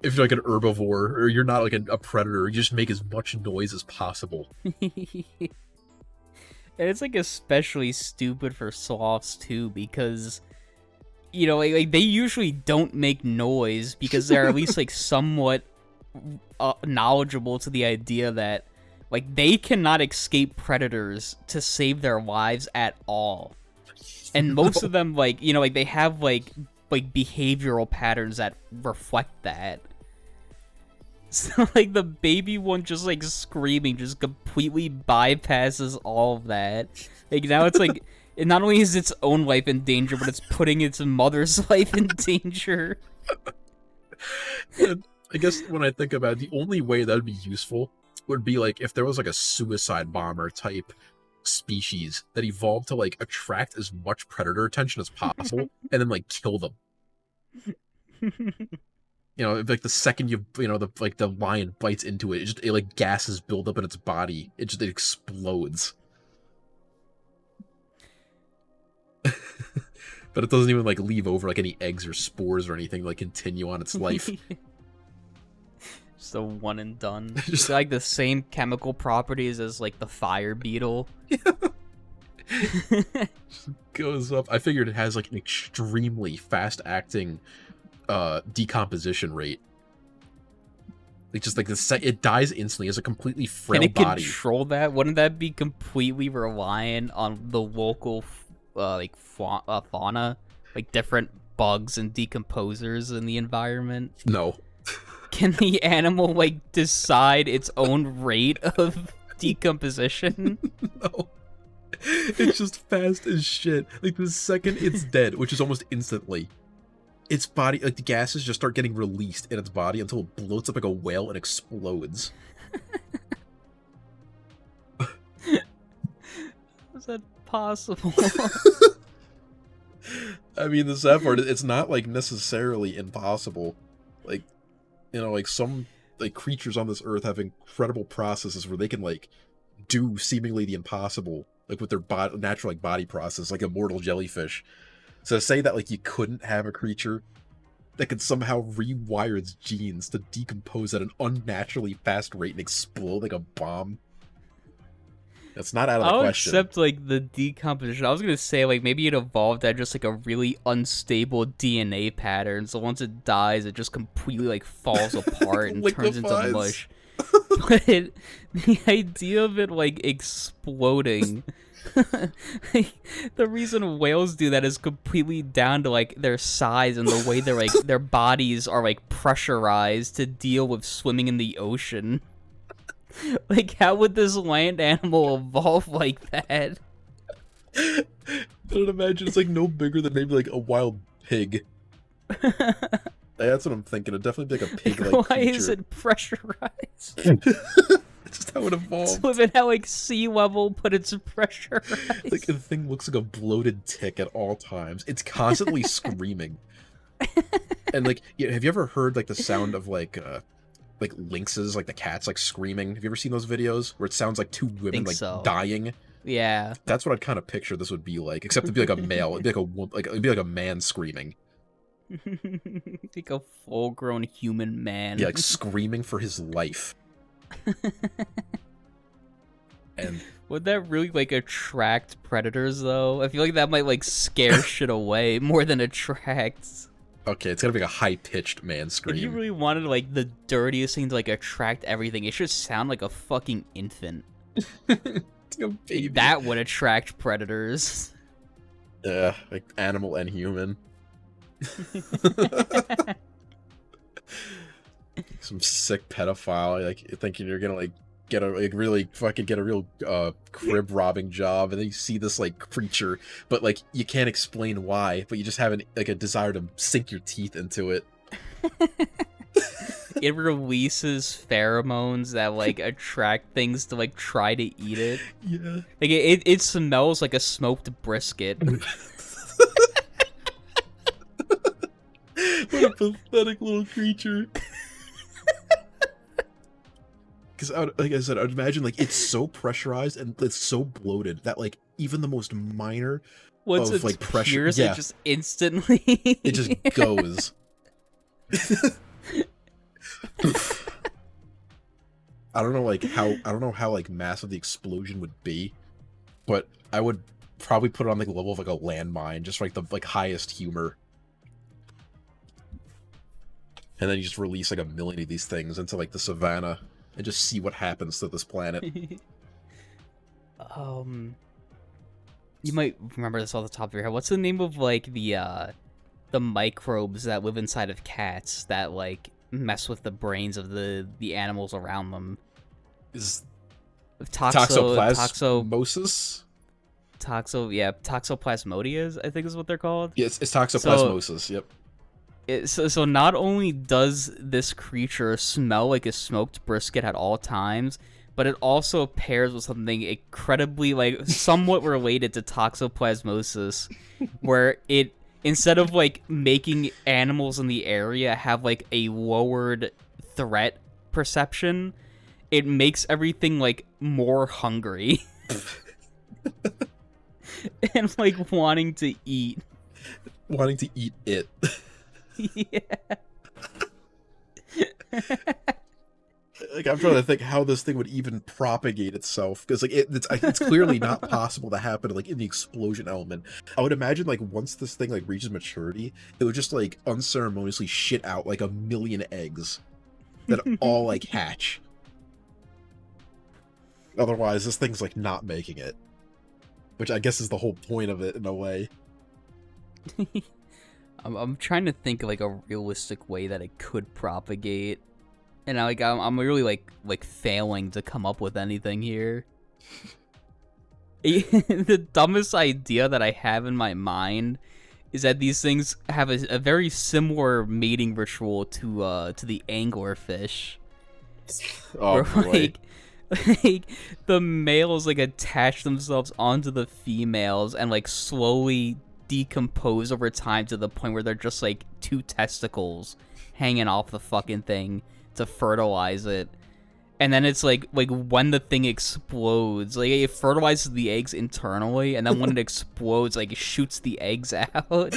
S3: herbivore or you're not like a predator, you just make as much noise as possible.
S2: And it's like especially stupid for sloths too, because you know, like they usually don't make noise because they're at least like somewhat knowledgeable to the idea that like they cannot escape predators to save their lives at all. And most of them, like, you know, like they have like behavioral patterns that reflect that. So like the baby one just like screaming just completely bypasses all of that. Like now it's like it not only is its own life in danger, but it's putting its mother's life in danger.
S3: And I guess when I think about it, the only way that would be useful would be like if there was like a suicide bomber type species that evolved to like attract as much predator attention as possible and then like kill them. You know, like the second the lion bites into it, it like gases build up in its body. It explodes. But it doesn't even like leave over like any eggs or spores or anything to like continue on its life.
S2: Just a one and done. Just like the same chemical properties as like the fire beetle.
S3: Just goes up. I figured it has like an extremely fast acting decomposition rate. Like just like it dies instantly. It's a completely frail body.
S2: Can it control that? Wouldn't that be completely reliant on the local fauna, like different bugs and decomposers in the environment?
S3: No.
S2: Can the animal like decide its own rate of decomposition?
S3: No. It's just fast as shit. Like the second it's dead, which is almost instantly, its body, like the gases just start getting released in its body until it bloats up like a whale and explodes.
S2: Is that possible?
S3: I mean, the sad part is it's not like necessarily impossible. Like, you know, like some like creatures on this earth have incredible processes where they can like do seemingly the impossible, like with their natural like body process, like immortal jellyfish. So to say that like you couldn't have a creature that could somehow rewire its genes to decompose at an unnaturally fast rate and explode like a bomb, that's not out of the question.
S2: I'll accept like the decomposition. I was gonna say like maybe it evolved at just like a really unstable DNA pattern, so once it dies it just completely like falls apart and turns into mush. But the idea of it like exploding, like, the reason whales do that is completely down to like their size and the way they're like their bodies are like pressurized to deal with swimming in the ocean. Like, how would this land animal evolve like that?
S3: I don't imagine it's like no bigger than maybe like a wild pig. That's what I'm thinking. It'd definitely be like a pig-like
S2: Why
S3: creature.
S2: is it pressurized?
S3: It's just how it evolved.
S2: It's living at like sea level, but it's pressurized.
S3: Like the thing looks like a bloated tick at all times. It's constantly screaming. And like, have you ever heard like the sound of like lynxes, like the cats, like screaming? Have you ever seen those videos where it sounds like two women like dying?
S2: Yeah,
S3: that's what I'd kind of picture this would be like, except it'd be like a male. It'd be like a man screaming.
S2: Like a full-grown human man.
S3: Yeah, like screaming for his life. And
S2: would that really like attract predators though? I feel like that might like scare shit away more than attract.
S3: Okay, it's gonna be like a high-pitched man scream.
S2: If you really wanted like the dirtiest thing to like attract everything, it should sound like a fucking infant.
S3: It's like a baby.
S2: That would attract predators.
S3: Yeah, like animal and human. Some sick pedophile, like thinking you're gonna like get a like really fucking get a real crib robbing job, and then you see this like creature, but like you can't explain why, but you just have a desire to sink your teeth into it.
S2: It releases pheromones that like attract things to like try to eat it.
S3: Yeah,
S2: like it smells like a smoked brisket.
S3: What a pathetic little creature. Because, like I said, I'd imagine like it's so pressurized and it's so bloated that like even the most minor
S2: once
S3: of like pressure,
S2: pierced, it just instantly
S3: it just goes. I don't know how like massive the explosion would be, but I would probably put it on like the level of like a landmine, just like the like highest humor. And then you just release like a million of these things into like the savannah and just see what happens to this planet.
S2: You might remember this off the top of your head. What's the name of like the microbes that live inside of cats that like mess with the brains of the animals around them?
S3: Is
S2: toxoplasmosis? Toxoplasmodias, I think is what they're called.
S3: Yeah, it's toxoplasmosis, yep.
S2: So not only does this creature smell like a smoked brisket at all times, but it also pairs with something incredibly, like, somewhat related to toxoplasmosis, where it, instead of, like, making animals in the area have, like, a lowered threat perception, it makes everything, like, more hungry. And, like, wanting to eat.
S3: Wanting to eat it.
S2: Yeah.
S3: Like, I'm trying to think how this thing would even propagate itself, because like it's clearly not possible to happen like in the explosion element. I would imagine like once this thing like reaches maturity, it would just like unceremoniously shit out like 1 million eggs that all like hatch. Otherwise, this thing's like not making it, which I guess is the whole point of it in a way.
S2: I'm trying to think of like a realistic way that it could propagate. And I'm really like failing to come up with anything here. The dumbest idea that I have in my mind is that these things have a very similar mating ritual to the anglerfish.
S3: Oh,
S2: where, like the males like attach themselves onto the females and like slowly decompose over time to the point where they're just like 2 testicles hanging off the fucking thing to fertilize it. And then it's like when the thing explodes, like it fertilizes the eggs internally, and then when it explodes, like it shoots the eggs out.
S3: I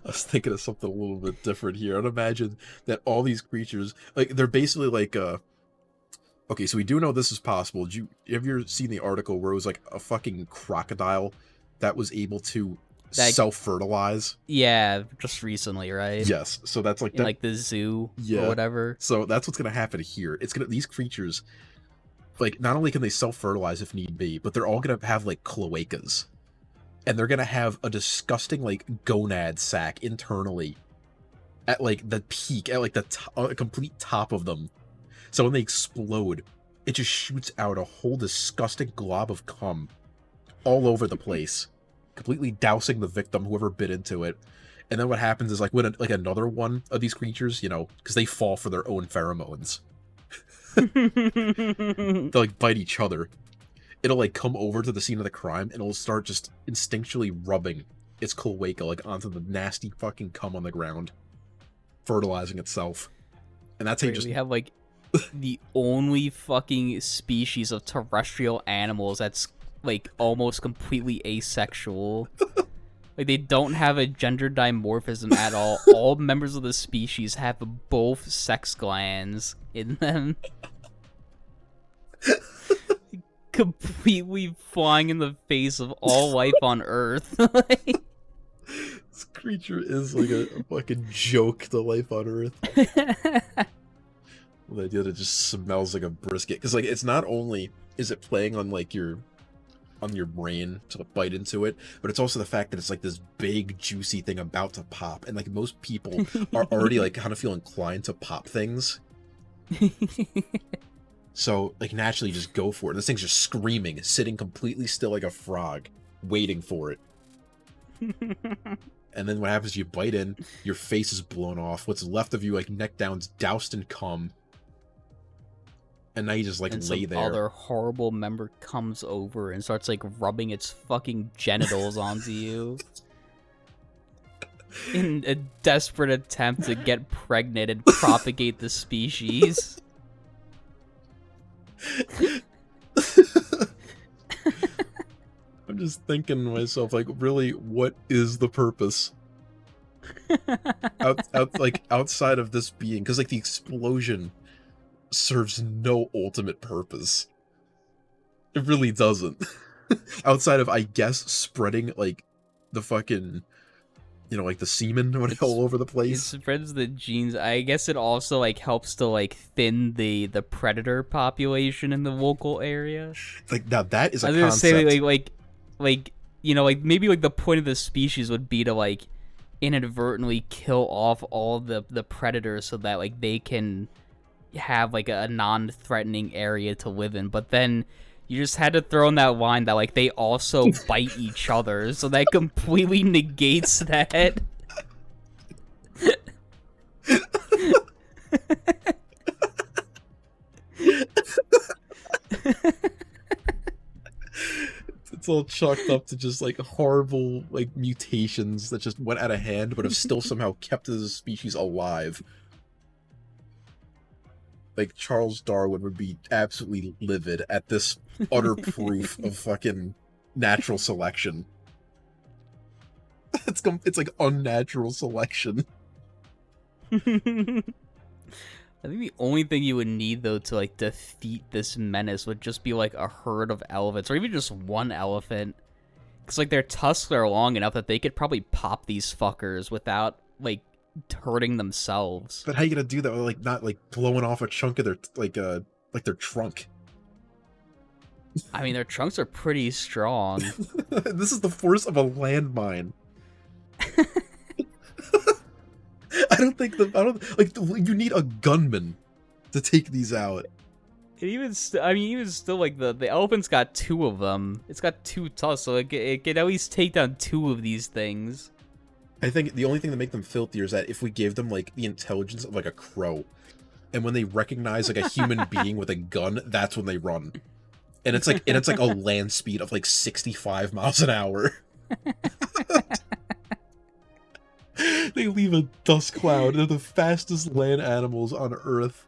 S3: was thinking of something a little bit different here. I'd imagine that all these creatures, like they're basically like okay, so we do know this is possible. Have you ever seen the article where it was like a fucking crocodile that was able to self-fertilize?
S2: Yeah, just recently, right?
S3: Yes. So that's like
S2: in like the zoo or whatever.
S3: So that's what's gonna happen here. These creatures, like, not only can they self-fertilize if need be, but they're all gonna have like cloacas, and they're gonna have a disgusting like gonad sac internally at like the peak, at like the complete top of them. So when they explode, it just shoots out a whole disgusting glob of cum all over the place, completely dousing the victim, whoever bit into it. And then what happens is like when another one of these creatures, you know, because they fall for their own pheromones, they like bite each other. It'll like come over to the scene of the crime and it'll start just instinctually rubbing its cloaca like onto the nasty fucking cum on the ground, fertilizing itself. And that's how you just
S2: have like the only fucking species of terrestrial animals that's like almost completely asexual. Like they don't have a gender dimorphism at all. All members of the species have both sex glands in them. Completely flying in the face of all life on Earth.
S3: This creature is like a fucking joke to life on Earth. The idea that it just smells like a brisket, because like it's not only is it playing on like your brain to bite into it, but it's also the fact that it's like this big juicy thing about to pop, and like most people are already like kind of feel inclined to pop things. So like naturally just go for it. This thing's just screaming, sitting completely still like a frog, waiting for it. And then what happens, you bite in, your face is blown off, what's left of you like neck down's doused in cum. And now you just like lay there.
S2: Other horrible member comes over and starts like rubbing its fucking genitals onto you in a desperate attempt to get pregnant and propagate the species.
S3: I'm just thinking to myself, like, really, what is the purpose? Like outside of this being, because like the explosion serves no ultimate purpose. It really doesn't. Outside of, I guess, spreading, like, the fucking, you know, like, the semen all over the place.
S2: It spreads the genes. I guess it also, like, helps to, like, thin the predator population in the local area.
S3: Like, now that is a
S2: concept. I was
S3: concept.
S2: gonna say, like, you know, like, maybe, like, the point of the species would be to, like, inadvertently kill off all the predators so that, like, they can have, like, a non-threatening area to live in. But then you just had to throw in that line that, like, they also bite each other, so that completely negates that.
S3: It's all chalked up to just, like, horrible, like, mutations that just went out of hand, but have still somehow kept the species alive. Like, Charles Darwin would be absolutely livid at this utter proof of fucking natural selection. It's like unnatural selection.
S2: I think the only thing you would need, though, to, like, defeat this menace would just be, like, a herd of elephants, or even just one elephant. Because, like, their tusks are long enough that they could probably pop these fuckers without, like, hurting themselves.
S3: But how you gonna do that? Like, not, like, blowing off a chunk of their, like their trunk.
S2: I mean, their trunks are pretty strong.
S3: This is the force of a landmine. I don't you need a gunman to take these out.
S2: And even still, like, the elephant's got two of them. It's got two tusks, so it can at least take down two of these things.
S3: I think the only thing that make them filthier is that if we gave them, like, the intelligence of, like, a crow, and when they recognize, like, a human being with a gun, that's when they run. And it's like a land speed of, like, 65 miles an hour. They leave a dust cloud. They're the fastest land animals on Earth.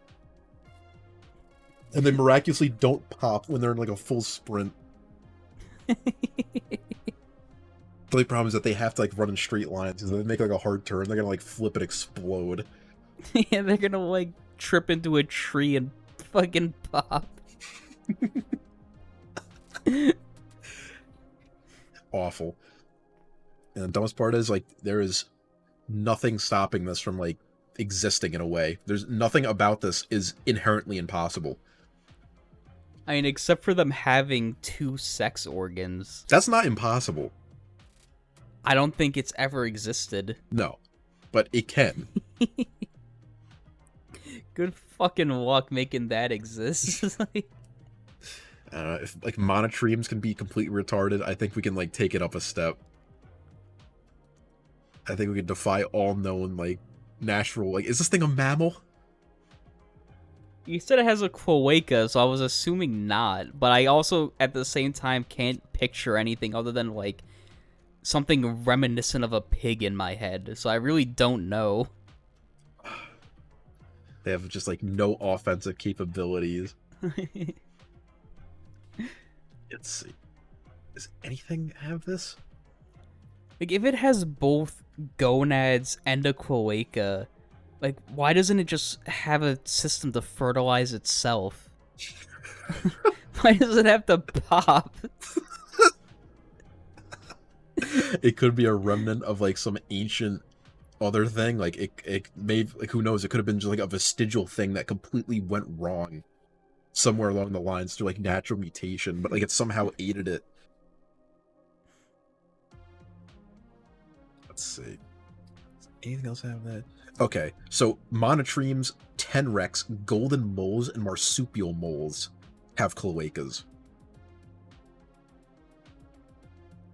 S3: And they miraculously don't pop when they're in, like, a full sprint. The only problem is that they have to, like, run in straight lines. Because if they make, like, a hard turn, they're gonna, like, flip and explode.
S2: Yeah, they're gonna, like, trip into a tree and fucking pop.
S3: Awful. And the dumbest part is, like, there is nothing stopping this from, like, existing in a way. There's nothing about this is inherently impossible.
S2: I mean, except for them having two sex organs.
S3: That's not impossible.
S2: I don't think it's ever existed.
S3: No, but it can.
S2: Good fucking luck making that exist.
S3: If, like, monotremes can be completely retarded, I think we can, like, take it up a step. I think we can defy all known, like, natural... Like, is this thing a mammal?
S2: You said it has a cloaca, so I was assuming not. But I also, at the same time, can't picture anything other than, like, something reminiscent of a pig in my head. So I really don't know.
S3: They have just, like, no offensive capabilities. Let's see. Does anything have this?
S2: Like, if it has both gonads and a cloaca, like, why doesn't it just have a system to fertilize itself? Why does it have to pop?
S3: It could be a remnant of, like, some ancient other thing. Like, it may, like, who knows? It could have been just, like, a vestigial thing that completely went wrong somewhere along the lines through, like, natural mutation, but, like, it somehow aided it. Let's see. Does anything else have that? Okay, so monotremes, tenrecs, golden moles, and marsupial moles have cloacas.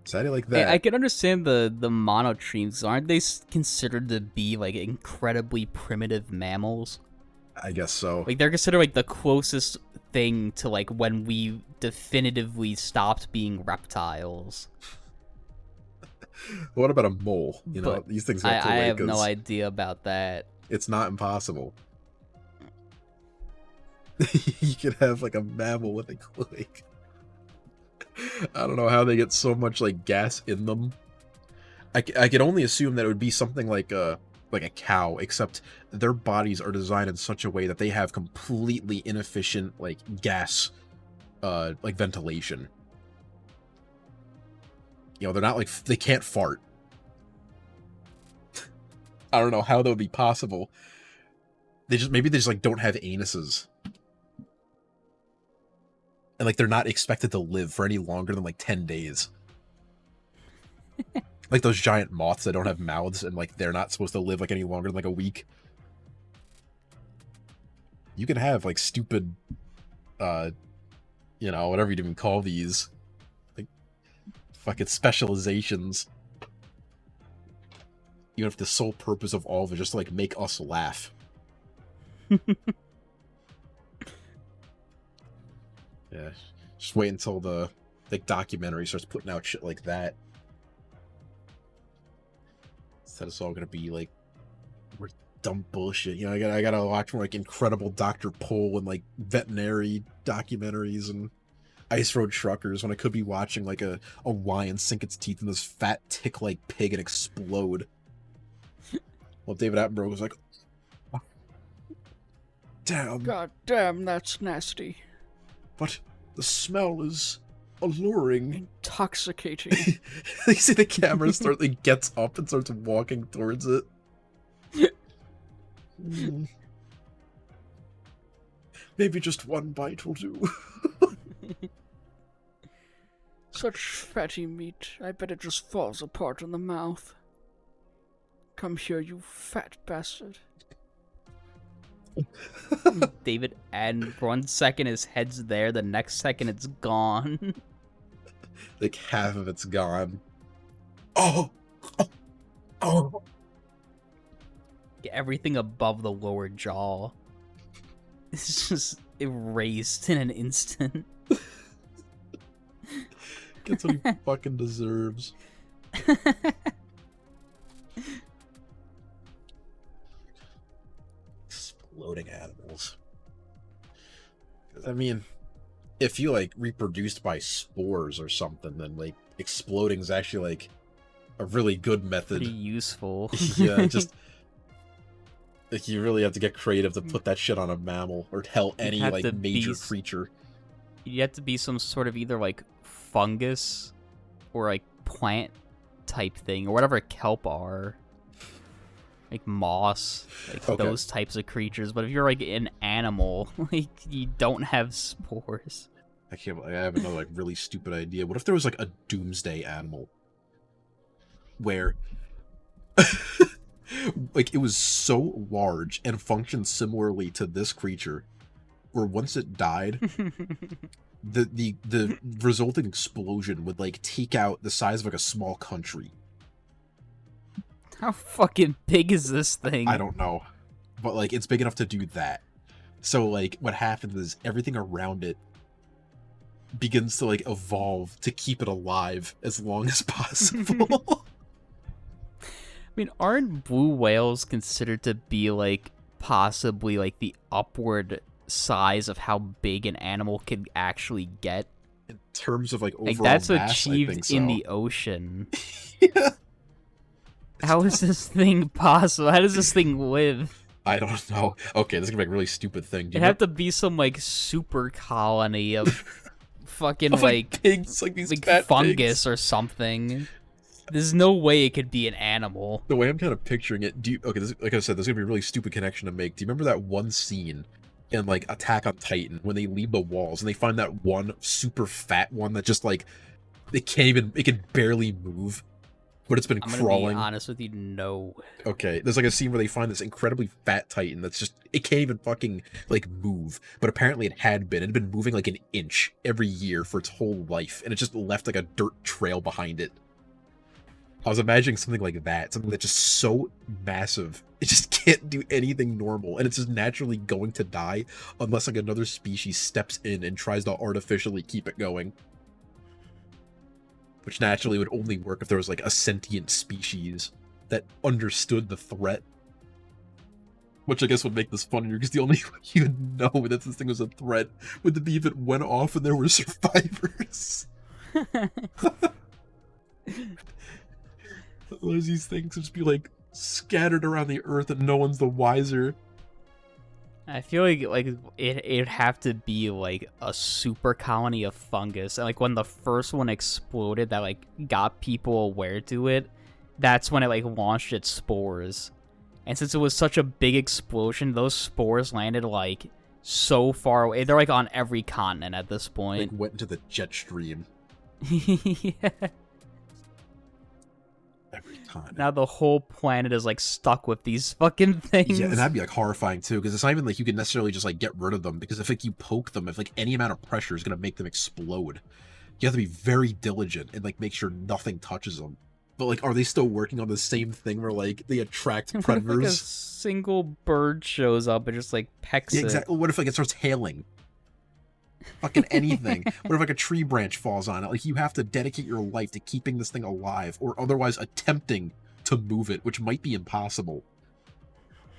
S3: So like that.
S2: I can understand the monotremes. Aren't they considered to be, like, incredibly primitive mammals?
S3: I guess so.
S2: Like, they're considered, like, the closest thing to, like, when we definitively stopped being reptiles.
S3: What about a mole? You know, these things have cloacas.
S2: I have no idea about that.
S3: It's not impossible. You could have, like, a mammal with a cloaca. I don't know how they get so much, like, gas in them. I can only assume that it would be something like a cow, except their bodies are designed in such a way that they have completely inefficient, like, gas, like, ventilation. You know, they're not like, they can't fart. I don't know how that would be possible. Maybe they just like don't have anuses. And like they're not expected to live for any longer than like 10 days. Like those giant moths that don't have mouths and like they're not supposed to live like any longer than like a week. You can have like stupid, you know, whatever you'd even call these, like fucking specializations. Even if the sole purpose of all of it is just to like make us laugh. Yeah, just wait until the like documentary starts putting out shit like that. Instead, it's all gonna be like dumb bullshit. You know, I gotta watch more like Incredible Dr. Pol and like veterinary documentaries and Ice Road Truckers when I could be watching like a lion sink its teeth in this fat tick-like pig and explode. Well, David Attenborough was like, oh, damn.
S1: God damn, that's nasty.
S3: But the smell is alluring.
S1: Intoxicating.
S3: You see the camera start, like, gets up and starts walking towards it. Maybe just one bite will do.
S1: Such fatty meat. I bet it just falls apart in the mouth. Come here, you fat bastard.
S2: David, and for 1 second his head's there, the next second it's gone.
S3: Like half of it's gone. Oh! Oh!
S2: Everything above the lower jaw is just erased in an instant.
S3: Gets what he fucking deserves. Exploding animals. I mean, if you like reproduced by spores or something, then like exploding is actually like a really good method.
S2: Pretty useful.
S3: Yeah, just like you really have to get creative to put that shit on a mammal or hell any like major creature.
S2: You have to be some sort of either like fungus or like plant type thing or whatever kelp are. Like moss, like those types of creatures. But if you're like an animal, like you don't have spores.
S3: I have another like really stupid idea. What if there was like a doomsday animal where like it was so large and functioned similarly to this creature where once it died the resulting explosion would like take out the size of like a small country.
S2: How fucking big is this thing?
S3: I don't know. But like it's big enough to do that. So like what happens is everything around it begins to like evolve to keep it alive as long as possible.
S2: I mean, aren't blue whales considered to be like possibly like the upward size of how big an animal can actually get?
S3: In terms of like overall
S2: like that's
S3: mass,
S2: achieved in the ocean.
S3: Yeah.
S2: How is this thing possible? How does this thing live?
S3: I don't know. Okay, this is gonna be a really stupid thing.
S2: It'd have to be some like super colony of fucking
S3: of,
S2: like
S3: pigs, like these fat
S2: fungus
S3: pigs.
S2: or something. There's no way it could be an animal.
S3: The way I'm kind of picturing it, like I said, there's gonna be a really stupid connection to make. Do you remember that one scene in like Attack on Titan when they leave the walls and they find that one super fat one that just like it can barely move? But it's been crawling.
S2: I'm gonna be honest with you, no.
S3: Okay, there's like a scene where they find this incredibly fat Titan that's just, it can't even fucking like move. But apparently it had been moving like an inch every year for its whole life, and it just left like a dirt trail behind it. I was imagining something like that, something that's just so massive, it just can't do anything normal, and it's just naturally going to die unless like another species steps in and tries to artificially keep it going. Which naturally would only work if there was like a sentient species that understood the threat. Which I guess would make this funnier, because the only way you would know that this thing was a threat would be if it went off and there were survivors. Otherwise these things would just be like scattered around the earth and no one's the wiser.
S2: I feel like it'd have to be like a super colony of fungus. And like when the first one exploded that like got people aware to it, that's when it like launched its spores. And since it was such a big explosion, those spores landed like so far away. They're like on every continent at this point.
S3: Like went into the jet stream.
S2: Yeah.
S3: Every time.
S2: Now the whole planet is like stuck with these fucking things.
S3: Yeah, and that'd be like horrifying too, because it's not even like you can necessarily just like get rid of them, because if like you poke them, if like any amount of pressure is gonna make them explode, you have to be very diligent and like make sure nothing touches them. But like, are they still working on the same thing where like they attract predators?
S2: What if, like, a single bird shows up and just like pecks it?
S3: Exactly. What if like it starts hailing? Fucking anything. What if like a tree branch falls on it? Like you have to dedicate your life to keeping this thing alive, or otherwise attempting to move it, which might be impossible.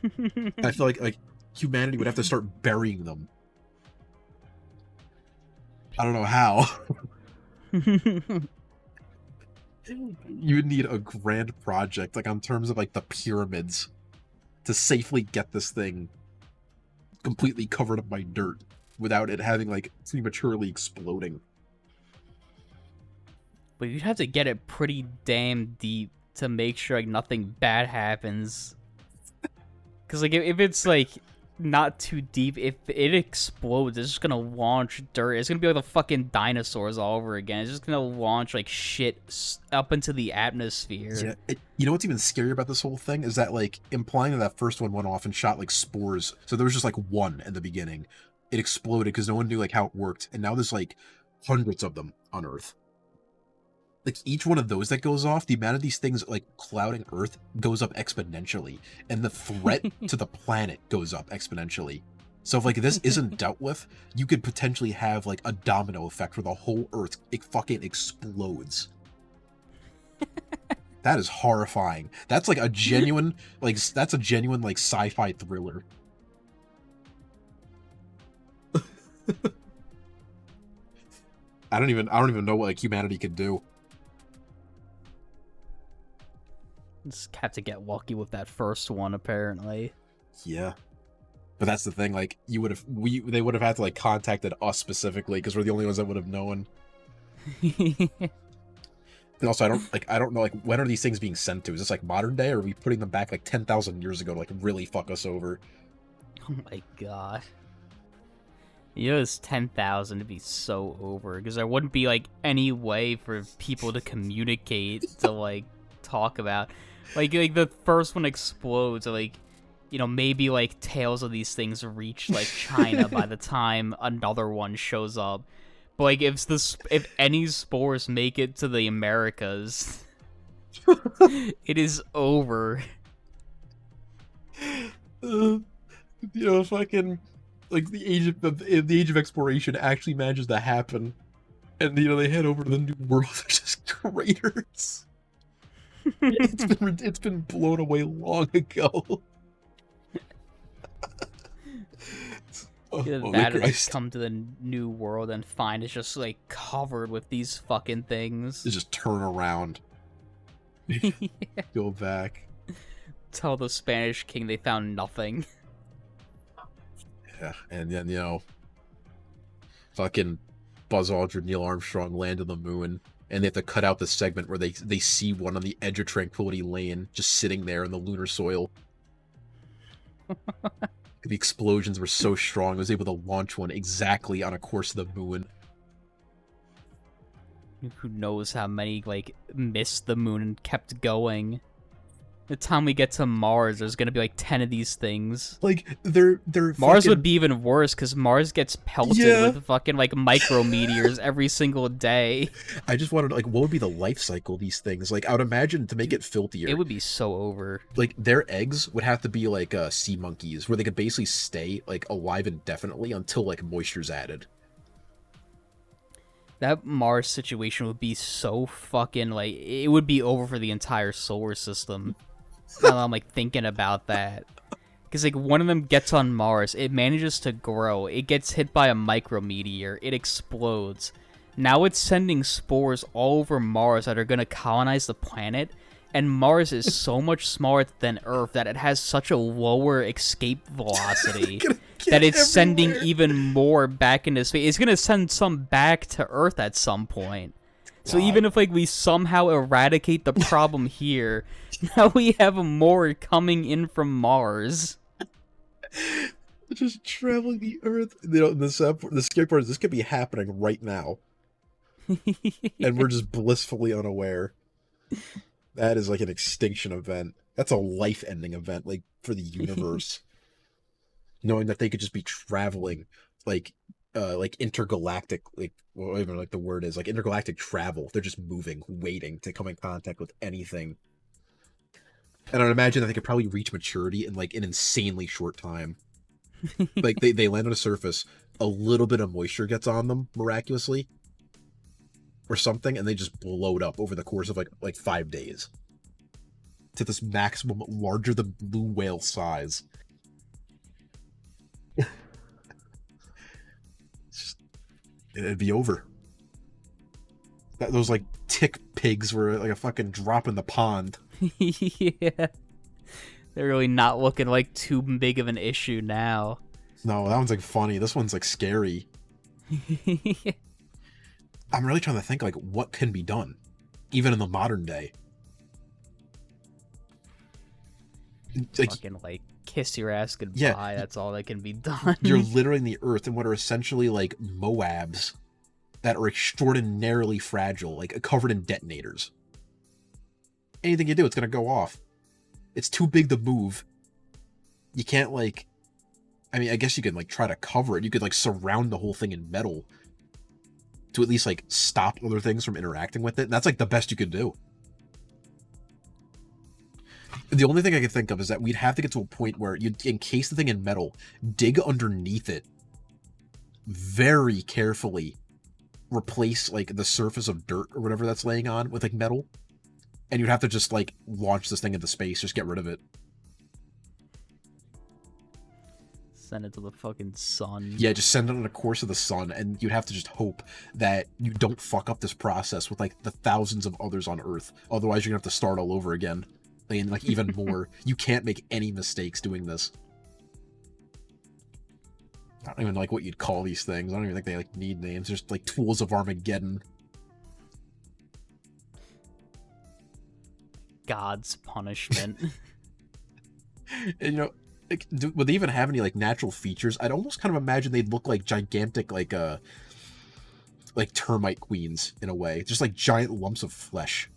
S3: I feel like humanity would have to start burying them. I don't know how. You would need a grand project, like on terms of like the pyramids, to safely get this thing completely covered up by dirt without it having like prematurely exploding.
S2: But you'd have to get it pretty damn deep to make sure like nothing bad happens. Because like if it's like not too deep, if it explodes, it's just gonna launch dirt. It's gonna be like the fucking dinosaurs all over again. It's just gonna launch like shit up into the atmosphere.
S3: Yeah, you know what's even scarier about this whole thing is that like implying that first one went off and shot like spores. So there was just like one in the beginning. It exploded because no one knew like how it worked, and now there's like hundreds of them on Earth. Like each one of those that goes off, the amount of these things like clouding Earth goes up exponentially, and the threat to the planet goes up exponentially. So if like this isn't dealt with, you could potentially have like a domino effect where the whole Earth fucking explodes. That is horrifying. That's like a genuine like sci-fi thriller. I don't even know what like humanity could do.
S2: Just have to get lucky with that first one, apparently.
S3: Yeah, but that's the thing. Like, they would have had to like contacted us specifically because we're the only ones that would have known. And also, I don't know like when are these things being sent to? Is this like modern day, or are we putting them back like 10,000 years ago to like really fuck us over?
S2: Oh my god. You know, it's 10,000 to be so over, because there wouldn't be, like, any way for people to communicate, to, like, talk about. Like, the first one explodes, or, like, you know, maybe, like, tales of these things reach, like, China by the time another one shows up. But, like, if any spores make it to the Americas, it is over.
S3: You know, fucking... like the age of exploration actually manages to happen, and you know they head over to the new world. There's just craters. It's been blown away long ago.
S2: That is come to the new world and find it's just like covered with these fucking things.
S3: They just turn around.
S2: Yeah.
S3: Go back.
S2: Tell the Spanish king they found nothing.
S3: Yeah, and then, you know, fucking Buzz Aldrin, Neil Armstrong land on the moon, and they have to cut out the segment where they see one on the edge of Tranquility Lane, just sitting there in the lunar soil. The explosions were so strong, it was able to launch one exactly on a course to the moon.
S2: Who knows how many, like, missed the moon and kept going. The time we get to Mars, there's gonna be like 10 of these things.
S3: Like they're
S2: Mars
S3: fucking...
S2: would be even worse because Mars gets pelted with fucking like micrometeors every single day.
S3: I just wanted like, what would be the life cycle of these things? Like, I would imagine to make it filthier,
S2: it would be so over.
S3: Like their eggs would have to be like sea monkeys, where they could basically stay like alive indefinitely until like moisture's added.
S2: That Mars situation would be so fucking like it would be over for the entire solar system. Now I'm like thinking about that, because like one of them gets on Mars, it manages to grow, it gets hit by a micrometeor, it explodes. Now it's sending spores all over Mars that are gonna colonize the planet, And Mars is so much smaller than Earth that it has such a lower escape velocity that it's sending even more back into space. It's gonna send some back to Earth at some point. So even if like we somehow eradicate the problem here, now we have more coming in from Mars.
S3: Just traveling the Earth. You know, the scary part is this could be happening right now. And we're just blissfully unaware. That is like an extinction event. That's a life-ending event, like, for the universe. Knowing that they could just be traveling, like intergalactic, like, whatever like the word is, like intergalactic travel. They're just moving, waiting to come in contact with anything. And I'd imagine that they could probably reach maturity in like an insanely short time. Like they land on a surface, a little bit of moisture gets on them miraculously, or something, and they just blow it up over the course of like 5 days to this maximum larger than blue whale size. It'd be over. Those like tick pigs were like a fucking drop in the pond.
S2: Yeah. They're really not looking like too big of an issue now.
S3: No, that one's like funny. This one's like scary. I'm really trying to think like what can be done, even in the modern day. Like,
S2: fucking like kiss your ass goodbye.
S3: Yeah,
S2: that's all that can be done.
S3: You're littering the Earth in what are essentially like Moabs that are extraordinarily fragile, like covered in detonators. Anything you do, it's gonna go off. It's too big to move. You can't like, I mean, I guess you could like try to cover it. You could like surround the whole thing in metal to at least like stop other things from interacting with it. And that's like the best you could do. The only thing I can think of is that we'd have to get to a point where you'd encase the thing in metal, dig underneath it, very carefully replace like the surface of dirt or whatever that's laying on with like metal, and you'd have to just like launch this thing into space, just get rid of it.
S2: Send it to the fucking sun.
S3: Yeah, just send it on a course of the sun, and you'd have to just hope that you don't fuck up this process with like the thousands of others on Earth. Otherwise, you're gonna have to start all over again. And like even more. You can't make any mistakes doing this. I don't even like what you'd call these things. I don't even think they like need names. There's like tools of Armageddon.
S2: God's punishment.
S3: And you know, like, would they even have any like natural features? I'd almost kind of imagine they'd look like gigantic like termite queens in a way. Just like giant lumps of flesh.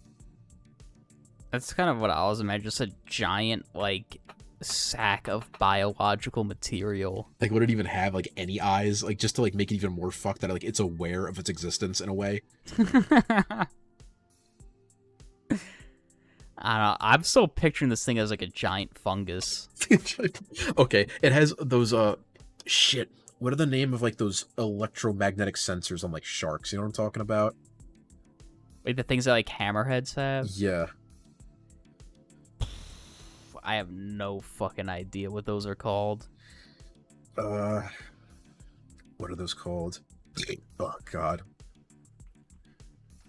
S2: That's kind of what I was imagining, just a giant, like, sack of biological material.
S3: Like, would it even have, like, any eyes? Like, just to, like, make it even more fucked that, like, it's aware of its existence in a way?
S2: I don't know. I'm still picturing this thing as, like, a giant fungus.
S3: Okay, it has those, shit. What are the name of, like, those electromagnetic sensors on, like, sharks? You know what I'm talking about?
S2: Like, the things that, like, hammerheads have?
S3: Yeah.
S2: I have no fucking idea what those are called.
S3: What are those called? Oh, God.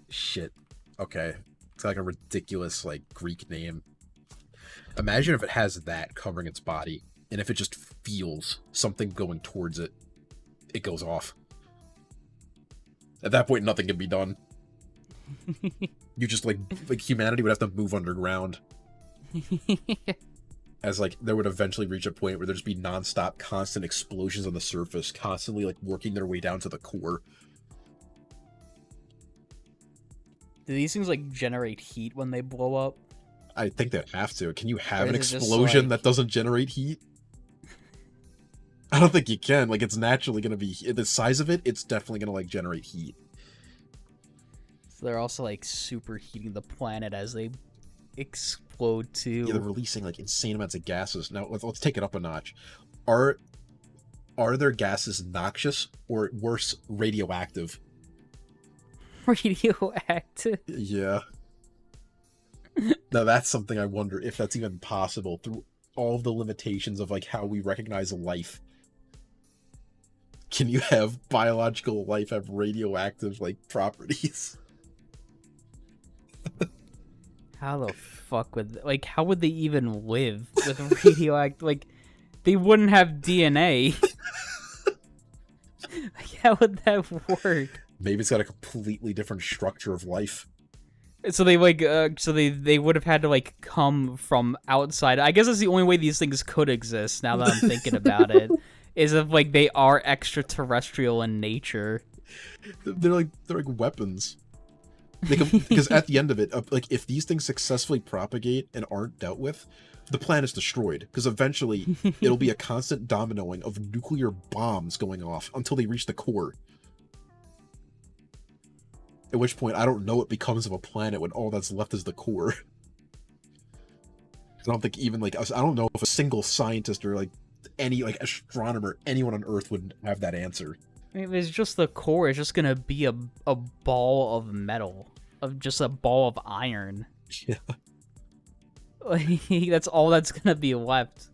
S3: Shit. Okay. It's like a ridiculous, like, Greek name. Imagine if it has that covering its body, and if it just feels something going towards it, it goes off. At that point, nothing can be done. You just, like humanity would have to move underground. As like there would eventually reach a point where there'd just be non-stop constant explosions on the surface, constantly like working their way down to the core.
S2: Do these things like generate heat when they blow up?
S3: I think they'd have to. Can you have an
S2: it just,
S3: explosion
S2: like...
S3: that doesn't generate heat? I don't think you can. Like, it's naturally gonna be the size of it. It's definitely gonna like generate heat.
S2: So they're also like superheating the planet as they explode too.
S3: Yeah, they're releasing like insane amounts of gases. Now let's take it up a notch. Are their gases noxious or worse, radioactive?
S2: Radioactive?
S3: Yeah. Now that's something I wonder if that's even possible through all of the limitations of like how we recognize life. Can you have biological life have radioactive like properties?
S2: How the fuck would how would they even live with radioactive? Like, they wouldn't have DNA. Like, how would that work?
S3: Maybe it's got a completely different structure of life.
S2: So they they would have had to come from outside. I guess that's the only way these things could exist. Now that I'm thinking about it, is if they are extraterrestrial in nature.
S3: They're like weapons. Because at the end of it, if these things successfully propagate and aren't dealt with, the planet's destroyed. Because eventually, it'll be a constant dominoing of nuclear bombs going off until they reach the core. At which point, I don't know what becomes of a planet when all that's left is the core. I don't think even I don't know if a single scientist or any astronomer, anyone on Earth would have that answer.
S2: If it's just the core, it's just gonna be a ball of metal, just a ball of iron.
S3: Yeah.
S2: That's all that's gonna be left.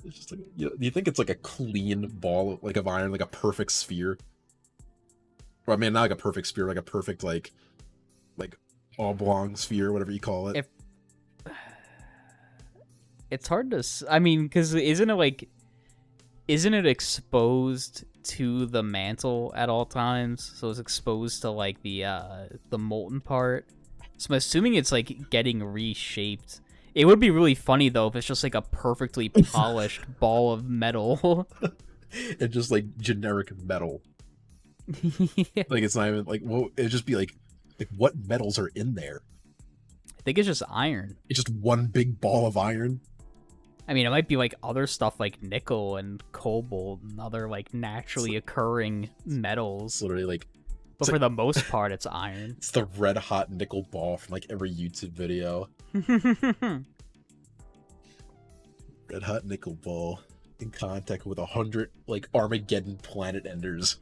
S3: It's just do you think it's a clean ball of iron, a perfect sphere? Or I mean, not a perfect sphere, a perfect oblong sphere, whatever you call it.
S2: It's hard to. I mean, because isn't it exposed to the mantle at all times? So it's exposed to the molten part. So I'm assuming it's getting reshaped. It would be really funny though if it's just a perfectly polished ball of metal.
S3: It's just generic metal.
S2: Yeah.
S3: It's not even it'd just be what metals are in there?
S2: I think it's just iron.
S3: It's just one big ball of iron.
S2: I mean, it might be other stuff like nickel and cobalt and other naturally occurring metals.
S3: It's literally
S2: but for the most part, it's iron.
S3: It's the red hot nickel ball from every YouTube video. Red hot nickel ball in contact with 100 Armageddon planet enders.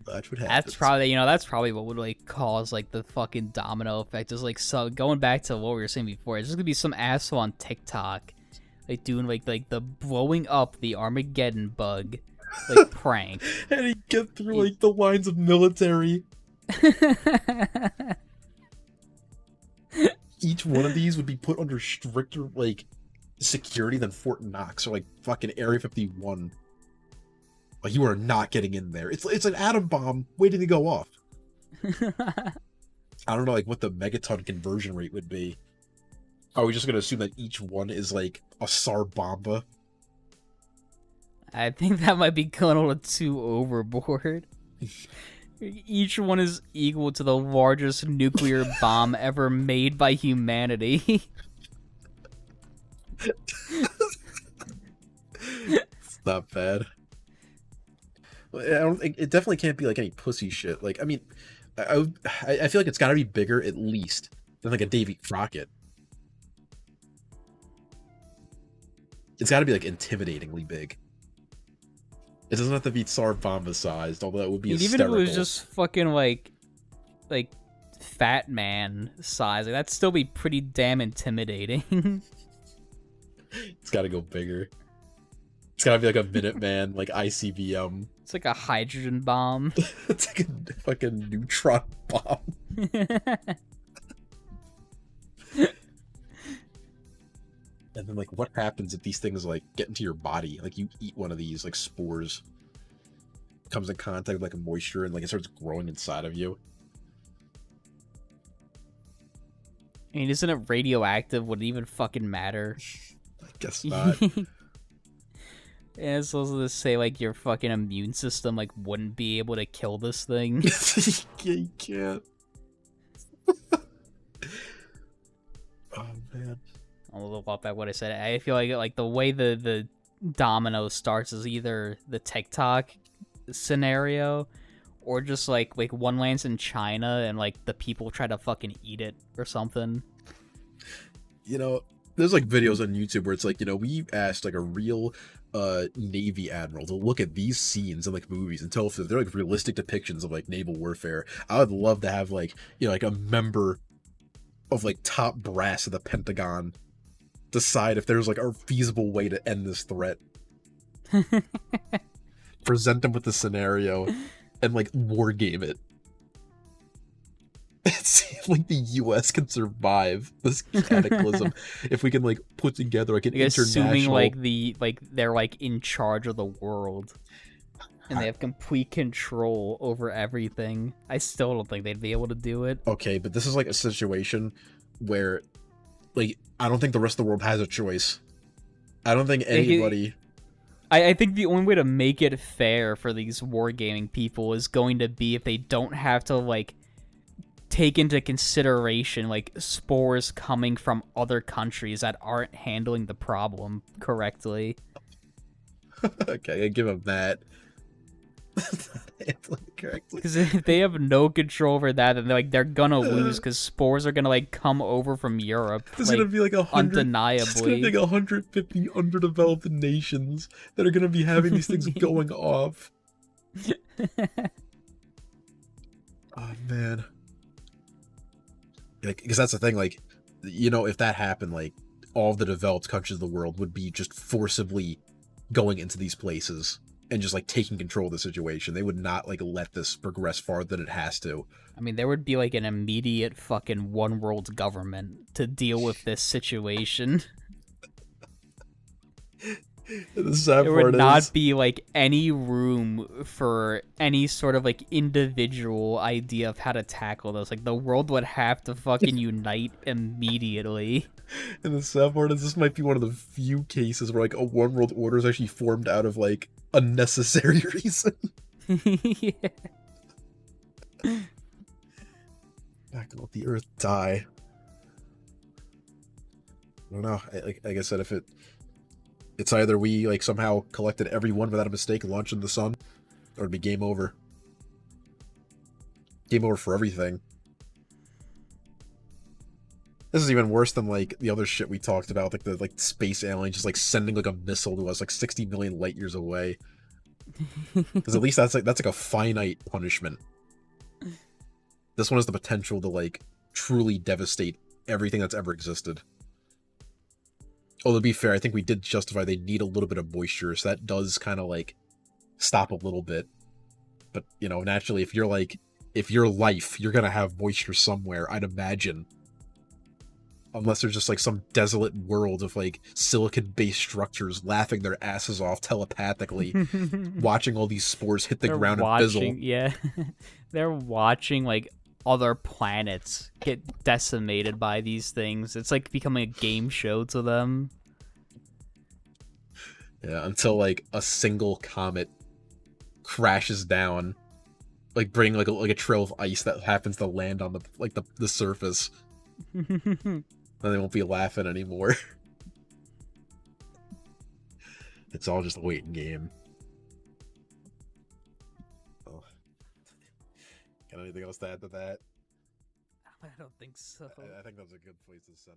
S3: That's what happens.
S2: That's probably what would cause the fucking domino effect. Is so going back to what we were saying before, it's just gonna be some asshole on TikTok doing the blowing up the Armageddon bug prank.
S3: And he get through the lines of military. Each one of these would be put under stricter security than Fort Knox or fucking Area 51. You are not getting in there. It's an atom bomb waiting to go off. I don't know what the megaton conversion rate would be. Are we just gonna assume that each one is a SAR bomba?
S2: I think that might be going a little too overboard. Each one is equal to the largest nuclear bomb ever made by humanity.
S3: It's not bad. I don't think it definitely can't be any pussy shit. I mean, I feel it's got to be bigger at least than a Davy Crockett. It's got to be intimidatingly big. It doesn't have to be Tsar Bomba sized, although it would be hysterical.
S2: Even if it was just fucking Fat Man size, that'd still be pretty damn intimidating.
S3: It's got to go bigger. It's got to be a Minuteman, ICBM.
S2: It's a hydrogen bomb.
S3: It's a fucking neutron bomb. And then what happens if these things get into your body? You eat one of these spores, comes in contact with a moisture, and it starts growing inside of you.
S2: I mean, isn't it radioactive? Would it even fucking matter?
S3: I guess not.
S2: And it's also to say your fucking immune system wouldn't be able to kill this thing.
S3: Yeah, you can't. Oh man.
S2: I'll look up at what I said. I feel like the way the domino starts is either the TikTok scenario or just one lands in China and the people try to fucking eat it or something.
S3: There's videos on YouTube where it's we asked a real Navy admiral to look at these scenes in movies and tell if they're realistic depictions of naval warfare. I would love to have a member of top brass of the Pentagon decide if there's a feasible way to end this threat. present them with the scenario, and like war game it. It seems like the U.S. can survive this cataclysm if we can like put together like an international.
S2: Assuming they're like in charge of the world, and they have complete control over everything. I still don't think they'd be able to do it.
S3: Okay, but this is like a situation where, like, I don't think the rest of the world has a choice. I don't think anybody.
S2: I think the only way to make it fair for these wargaming people is going to be if they don't have to like take into consideration like spores coming from other countries that aren't handling the problem correctly.
S3: Okay, I give them that.
S2: Because if they have no control over that, then they're gonna lose because spores are gonna like come over from Europe.
S3: There's gonna be like 100,
S2: undeniably.
S3: There's gonna be like 150 underdeveloped nations that are gonna be having these things going off. Oh man. Like, because that's the thing, like, you know, if that happened, like, all of the developed countries of the world would be just forcibly going into these places and just, like, taking control of the situation. They would not, like, let this progress farther than it has to.
S2: I mean, there would be, like, an immediate fucking one world government to deal with this situation.
S3: The sad
S2: there
S3: part
S2: would not be like any room for any sort of like individual idea of how to tackle those. Like the world would have to fucking unite immediately.
S3: And the sad part is this might be one of the few cases where like a one world order is actually formed out of like unnecessary reason.
S2: Yeah.
S3: Not gonna let the earth die. I don't know. Like I said, if it's either we like somehow collected everyone without a mistake and launched in the sun, or it'd be game over. Game over for everything. This is even worse than like the other shit we talked about, like the space aliens just like sending like a missile to us like 60 million light years away. Because at least that's like a finite punishment. This one has the potential to like truly devastate everything that's ever existed. Oh, to be fair, I think we did justify they need a little bit of moisture, so that does kind of, like, stop a little bit. But, you know, naturally, if you're life, you're gonna have moisture somewhere, I'd imagine. Unless there's just, like, some desolate world of, like, silicon-based structures laughing their asses off telepathically, watching all these spores hit the ground and fizzle.
S2: Yeah, they're watching, like, other planets get decimated by these things. It's like becoming a game show to them.
S3: Yeah, until like a single comet crashes down, like bringing like a trail of ice that happens to land on the surface. Then they won't be laughing anymore. It's all just a waiting game. Got anything else to add to that?
S2: I don't think so.
S3: I think that's a good place to send it.